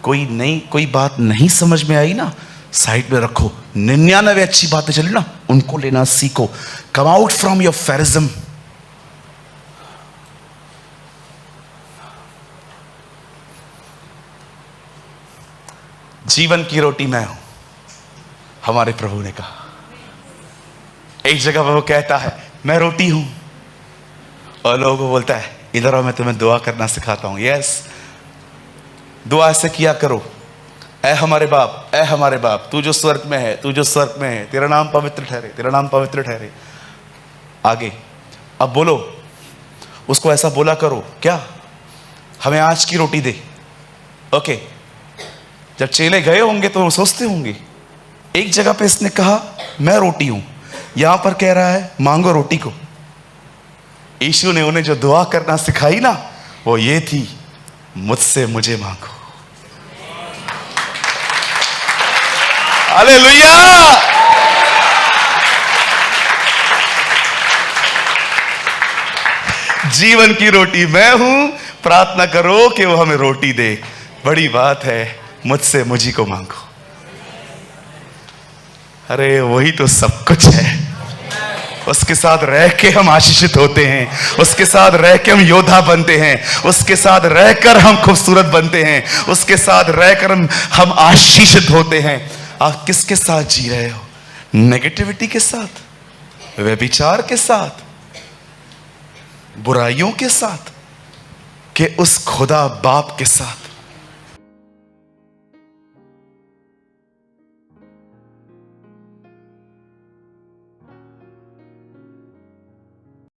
कोई बात नहीं समझ में आई ना, साइड में रखो। 99 अच्छी बातें चली ना, उनको लेना सीखो। Come out from your pharisaism. जीवन की रोटी मैं हूं, हमारे प्रभु ने कहा। एक जगह पर वो कहता है मैं रोटी हूं, और लोगों को बोलता है इधर आओ मैं तुम्हें दुआ करना सिखाता हूं। यस, दुआ ऐसे किया करो, ऐ हमारे बाप, ऐ हमारे बाप, तू जो स्वर्ग में है, तू जो स्वर्ग में है, तेरा नाम पवित्र ठहरे, तेरा नाम पवित्र ठहरे। आगे अब बोलो, उसको ऐसा बोला करो, क्या हमें आज की रोटी दे। ओके, जब चेले गए होंगे तो वो सोचते होंगे, एक जगह पे इसने कहा मैं रोटी हूं, यहां पर कह रहा है मांगो रोटी को। यीशु ने उन्हें जो दुआ करना सिखाई ना, वो ये थी, मुझसे मुझे मांगो। हालेलुया। जीवन की रोटी मैं हूं, प्रार्थना करो कि वो हमें रोटी दे। बड़ी बात है, मुझसे मुझी को मांगो। अरे वही तो सब कुछ है। उसके साथ रह के हम आशीषित होते हैं, उसके साथ रह के हम योद्धा बनते हैं, उसके साथ रहकर हम खूबसूरत बनते हैं, उसके साथ रहकर हम आशीषित होते हैं। आप किसके साथ जी रहे हो? नेगेटिविटी के साथ, व्यभिचार के साथ, बुराइयों के साथ, कि उस खुदा बाप के साथ?